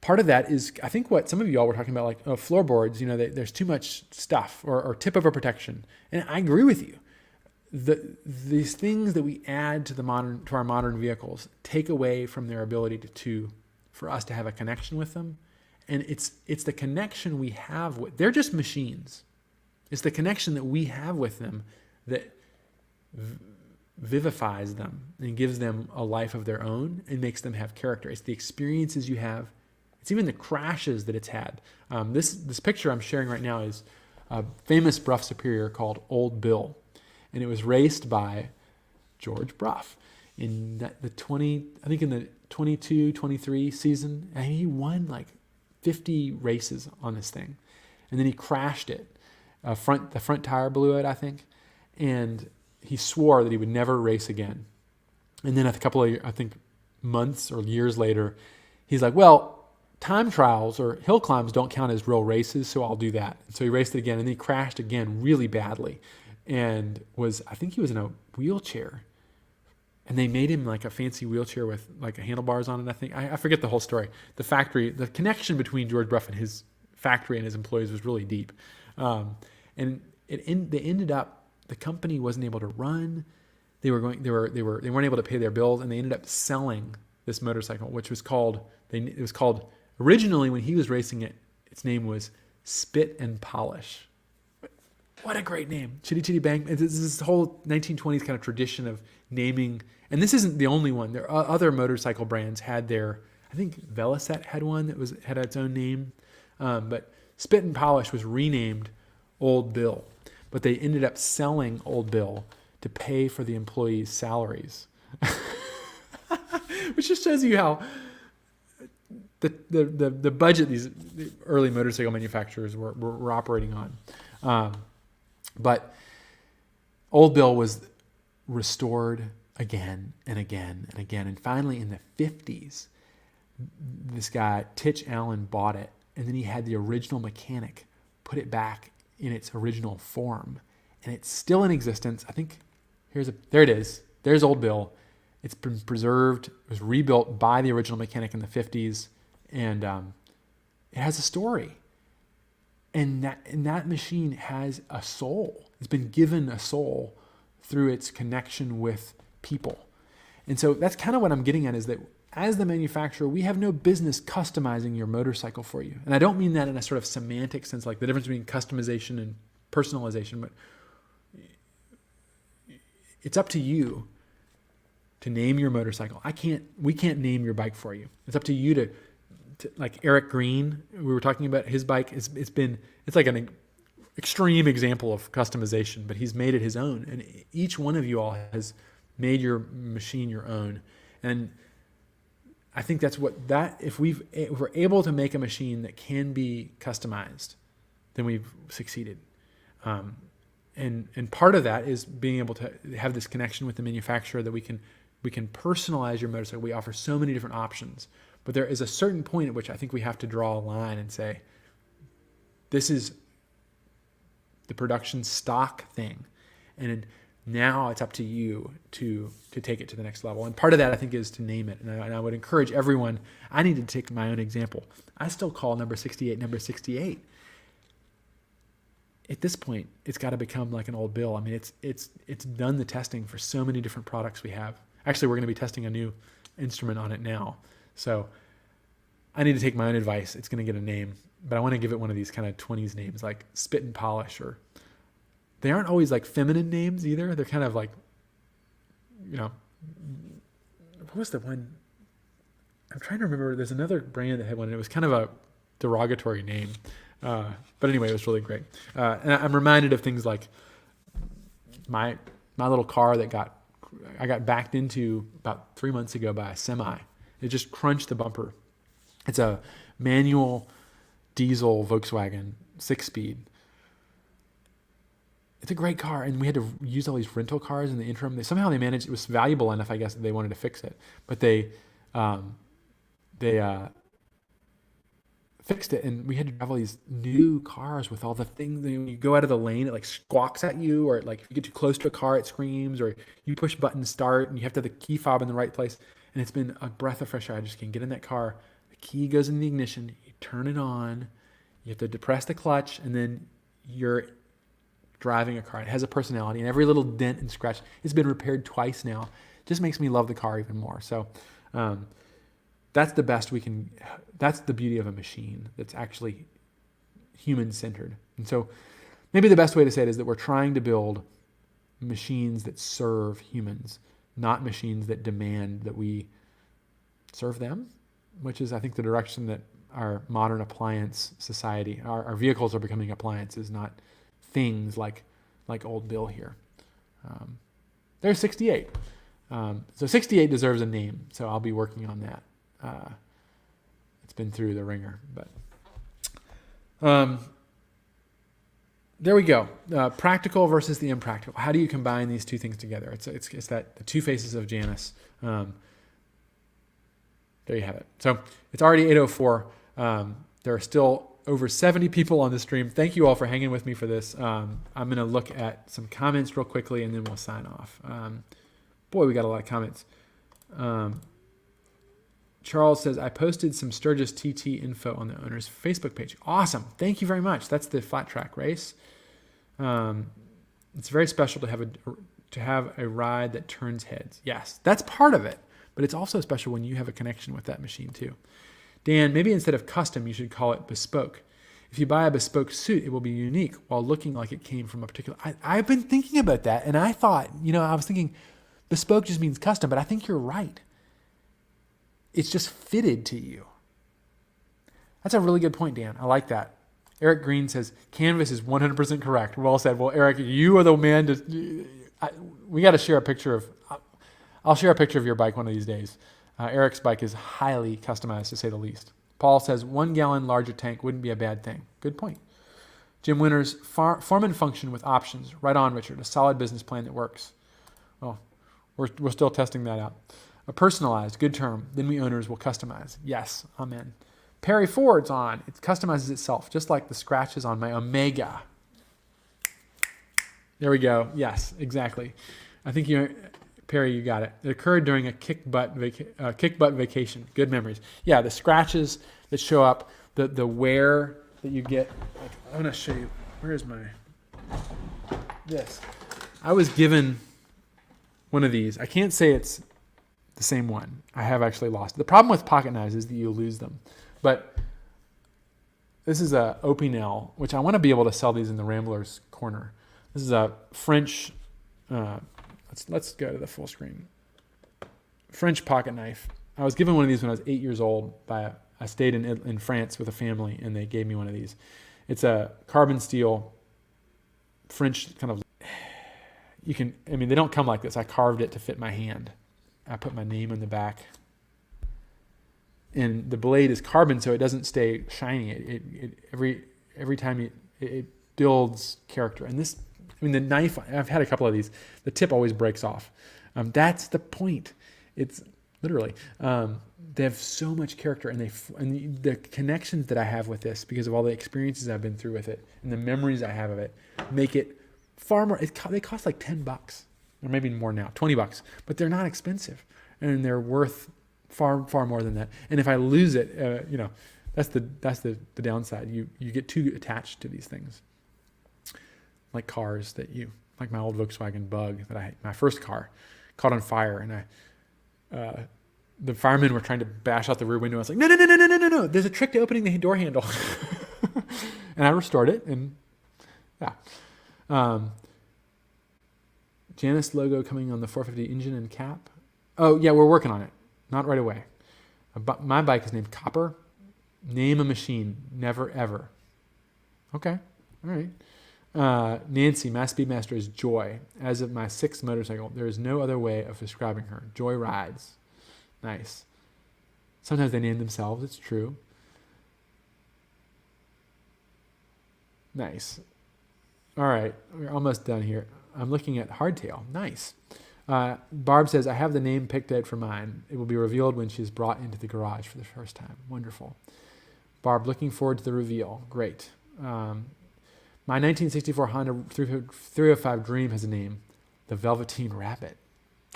part of that is, I think, what some of you all were talking about, like floorboards, there's too much stuff or tip over protection. And I agree with you. These things that we add to our modern vehicles take away from their ability for us to have a connection with them. And it's the connection we have with, they're just machines. It's the connection that we have with them that vivifies them and gives them a life of their own and makes them have character. It's the experiences you have. It's even the crashes that it's had. This picture I'm sharing right now is a famous Brough Superior called Old Bill. And it was raced by George Brough in the 22, 23 season. And he won like 50 races on this thing. And then he crashed it. The front tire blew out, I think. And he swore that he would never race again. And then a couple of, I think, months or years later, he's like, well, time trials or hill climbs don't count as real races, so I'll do that. And so he raced it again, and then he crashed again really badly. And I think he was in a wheelchair. And they made him like a fancy wheelchair with like handlebars on it, I think. I forget the whole story. The connection between George Brough and his factory and his employees was really deep. And they ended up, the company wasn't able to run. They weren't able to pay their bills, and they ended up selling this motorcycle, which was called originally when he was racing it, its name was Spit and Polish. What a great name. Chitty Chitty Bang. This is this whole 1920s kind of tradition of naming, and this isn't the only one. There are other motorcycle brands had their, I think Velocet had one that had its own name, but Spit and Polish was renamed Old Bill, but they ended up selling Old Bill to pay for the employees' salaries, which just shows you how the budget these early motorcycle manufacturers were operating on. But Old Bill was restored again and again and again. And finally in the 50s, this guy, Titch Allen, bought it. And then he had the original mechanic put it back in its original form. And it's still in existence. I think, there it is. There's Old Bill. It's been preserved. It was rebuilt by the original mechanic in the 50s. And it has a story. And that machine has a soul. It's been given a soul through its connection with people. And so that's kind of what I'm getting at, is that as the manufacturer, we have no business customizing your motorcycle for you. And I don't mean that in a sort of semantic sense, like the difference between customization and personalization, but it's up to you to name your motorcycle. We can't name your bike for you. It's up to you to like Eric Green, we were talking about his bike. It's like an extreme example of customization, but he's made it his own. And each one of you all has made your machine your own. And I think that's if we're able to make a machine that can be customized, then we've succeeded. And part of that is being able to have this connection with the manufacturer, that we can personalize your motorcycle. We offer so many different options, but there is a certain point at which I think we have to draw a line and say, this is the production stock thing. And now it's up to you to take it to the next level. And part of that, I think, is to name it. And I would encourage everyone, I need to take my own example. I still call number 68 number 68. At this point, it's got to become like an Old Bill. I mean, it's done the testing for so many different products we have. Actually, we're going to be testing a new instrument on it now. So I need to take my own advice. It's going to get a name, but I want to give it one of these kind of 20s names, like Spit and Polish, or they aren't always like feminine names either. They're kind of like, what was the one? I'm trying to remember. There's another brand that had one, and it was kind of a derogatory name. But anyway, it was really great. And I'm reminded of things like my little car that I got backed into about 3 months ago by a semi. It just crunched the bumper. It's a manual diesel Volkswagen 6-speed. It's a great car, and we had to use all these rental cars in the interim. Somehow they managed. It was valuable enough, I guess, that they wanted to fix it, but they fixed it, and we had to drive all these new cars with all the things. When you go out of the lane, it like squawks at you, or like if you get too close to a car, it screams, or you push button start, and you have to have the key fob in the right place. And it's been a breath of fresh air. I just can get in that car. The key goes in the ignition. You turn it on. You have to depress the clutch, and then you're driving a car. It has a personality, and every little dent and scratch. It's been repaired twice now. Just makes me love the car even more. So that's the best we can. That's the beauty of a machine that's actually human-centered. And so maybe the best way to say it is that we're trying to build machines that serve humans, not machines that demand that we serve them, which is, I think, the direction that our modern appliance society, our vehicles are becoming appliances, not things like Old Bill here. There's 68. So 68 deserves a name, so I'll be working on that. It's been through the ringer, but there we go. Practical versus the impractical. How do you combine these two things together? It's that the two faces of Janus. There you have it. So it's already 8:04. There are still over 70 people on the stream. Thank you all for hanging with me for this. I'm going to look at some comments real quickly, and then we'll sign off. Boy, we got a lot of comments. Charles says, I posted some Sturgis TT info on the owner's Facebook page. Awesome. Thank you very much. That's the flat track race. It's very special to have a ride that turns heads. Yes, that's part of it. But it's also special when you have a connection with that machine too. Dan, maybe instead of custom, you should call it bespoke. If you buy a bespoke suit, it will be unique while looking like it came from a particular... I've been thinking about that, and I thought, I was thinking bespoke just means custom, but I think you're right. It's just fitted to you. That's a really good point, Dan. I like that. Eric Green says, canvas is 100% correct. Well said. Well, Eric, you are the man we got to share a picture of... I'll share a picture of your bike one of these days. Eric's bike is highly customized, to say the least. Paul says 1 gallon larger tank wouldn't be a bad thing. Good point. Jim Winters, form and function with options. Right on, Richard. A solid business plan that works. Well, we're still testing that out. A personalized, good term. Then we owners will customize. Yes, amen. Perry Ford's on. It customizes itself, just like the scratches on my Omega. There we go. Yes, exactly. I think Perry, you got it. It occurred during a kick butt vacation. Good memories. Yeah, the scratches that show up, the wear that you get. Like, I want to show you. Where is this? I was given one of these. I can't say it's the same one. I have actually lost it. The problem with pocket knives is that you lose them. But this is a Opinel, which I want to be able to sell these in the Ramblers corner. This is a French, let's go to the full screen. French pocket knife. I was given one of these when I was 8 years old I stayed in France with a family and they gave me one of these. It's a carbon steel French kind of, they don't come like this. I carved it to fit my hand. I put my name on the back. And the blade is carbon so it doesn't stay shiny. It every time it builds character. And this, the knife, I've had a couple of these. The tip always breaks off. That's the point. It's literally, they have so much character, and the connections that I have with this, because of all the experiences I've been through with it, and the memories I have of it, make it far more. They cost like $10, or maybe more now, $20, but they're not expensive, and they're worth far more than that. And if I lose it, that's the downside. You get too attached to these things, like cars like my old Volkswagen Bug my first car, caught on fire, and the firemen were trying to bash out the rear window. I was like, no. There's a trick to opening the door handle. And I restored it, and yeah. Janus logo coming on the 450 engine and cap. Oh, yeah, we're working on it. Not right away. My bike is named Copper. Name a machine. Never, ever. Okay. All right. Nancy, my Speedmaster is Joy. As of my 6th motorcycle, there is no other way of describing her. Joy rides. Nice. Sometimes they name themselves. It's true. Nice. All right. We're almost done here. I'm looking at Hardtail. Nice. Barb says, I have the name picked out for mine. It will be revealed when she's brought into the garage for the first time. Wonderful. Barb, looking forward to the reveal. Great. My 1964 Honda 305 Dream has a name, the Velveteen Rabbit.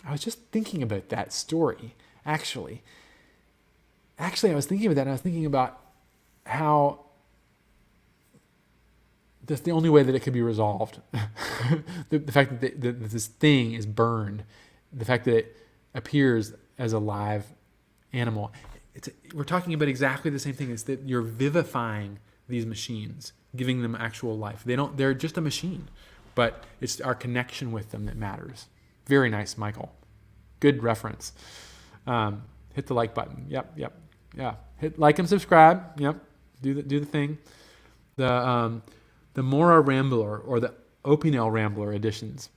I was just thinking about that story, actually. I was thinking about that, and I was thinking about how that's the only way that it could be resolved. the fact that this thing is burned, the fact that it appears as a live animal. We're talking about exactly the same thing. It's that you're vivifying these machines, giving them actual life. They're just a machine, but it's our connection with them that matters. Very nice, Michael. Good reference. Hit the like button. Yep. Yeah. Hit like and subscribe. Yep. Do the thing. The Mora Rambler or the Opinel Rambler editions.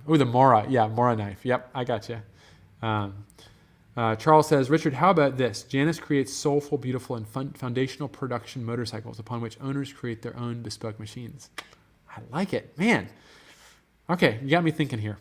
Oh, the Mora. Yeah, Mora knife. Yep, I got you. Charles says, Richard, how about this? Janus creates soulful, beautiful, and foundational production motorcycles upon which owners create their own bespoke machines. I like it. Man. Okay, you got me thinking here.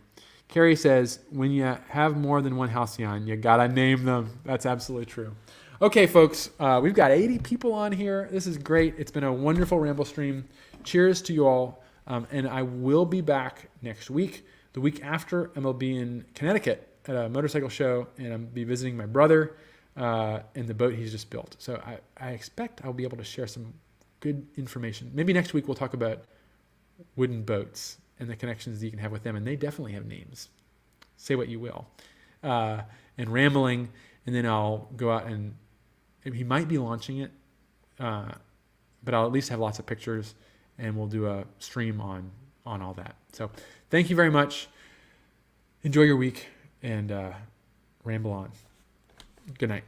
Carrie says, when you have more than one halcyon, you got to name them. That's absolutely true. Okay, folks, we've got 80 people on here. This is great. It's been a wonderful Ramblestream. Cheers to you all. And I will be back next week. The week after, I'm going to be in Connecticut at a motorcycle show, and I'm be visiting my brother and the boat he's just built. So I expect I'll be able to share some good information. Maybe next week we'll talk about wooden boats and the connections that you can have with them. And they definitely have names. Say what you will. And rambling, and then I'll go out and he might be launching it, but I'll at least have lots of pictures, and we'll do a stream on all that. So thank you very much. Enjoy your week, and ramble on. Good night.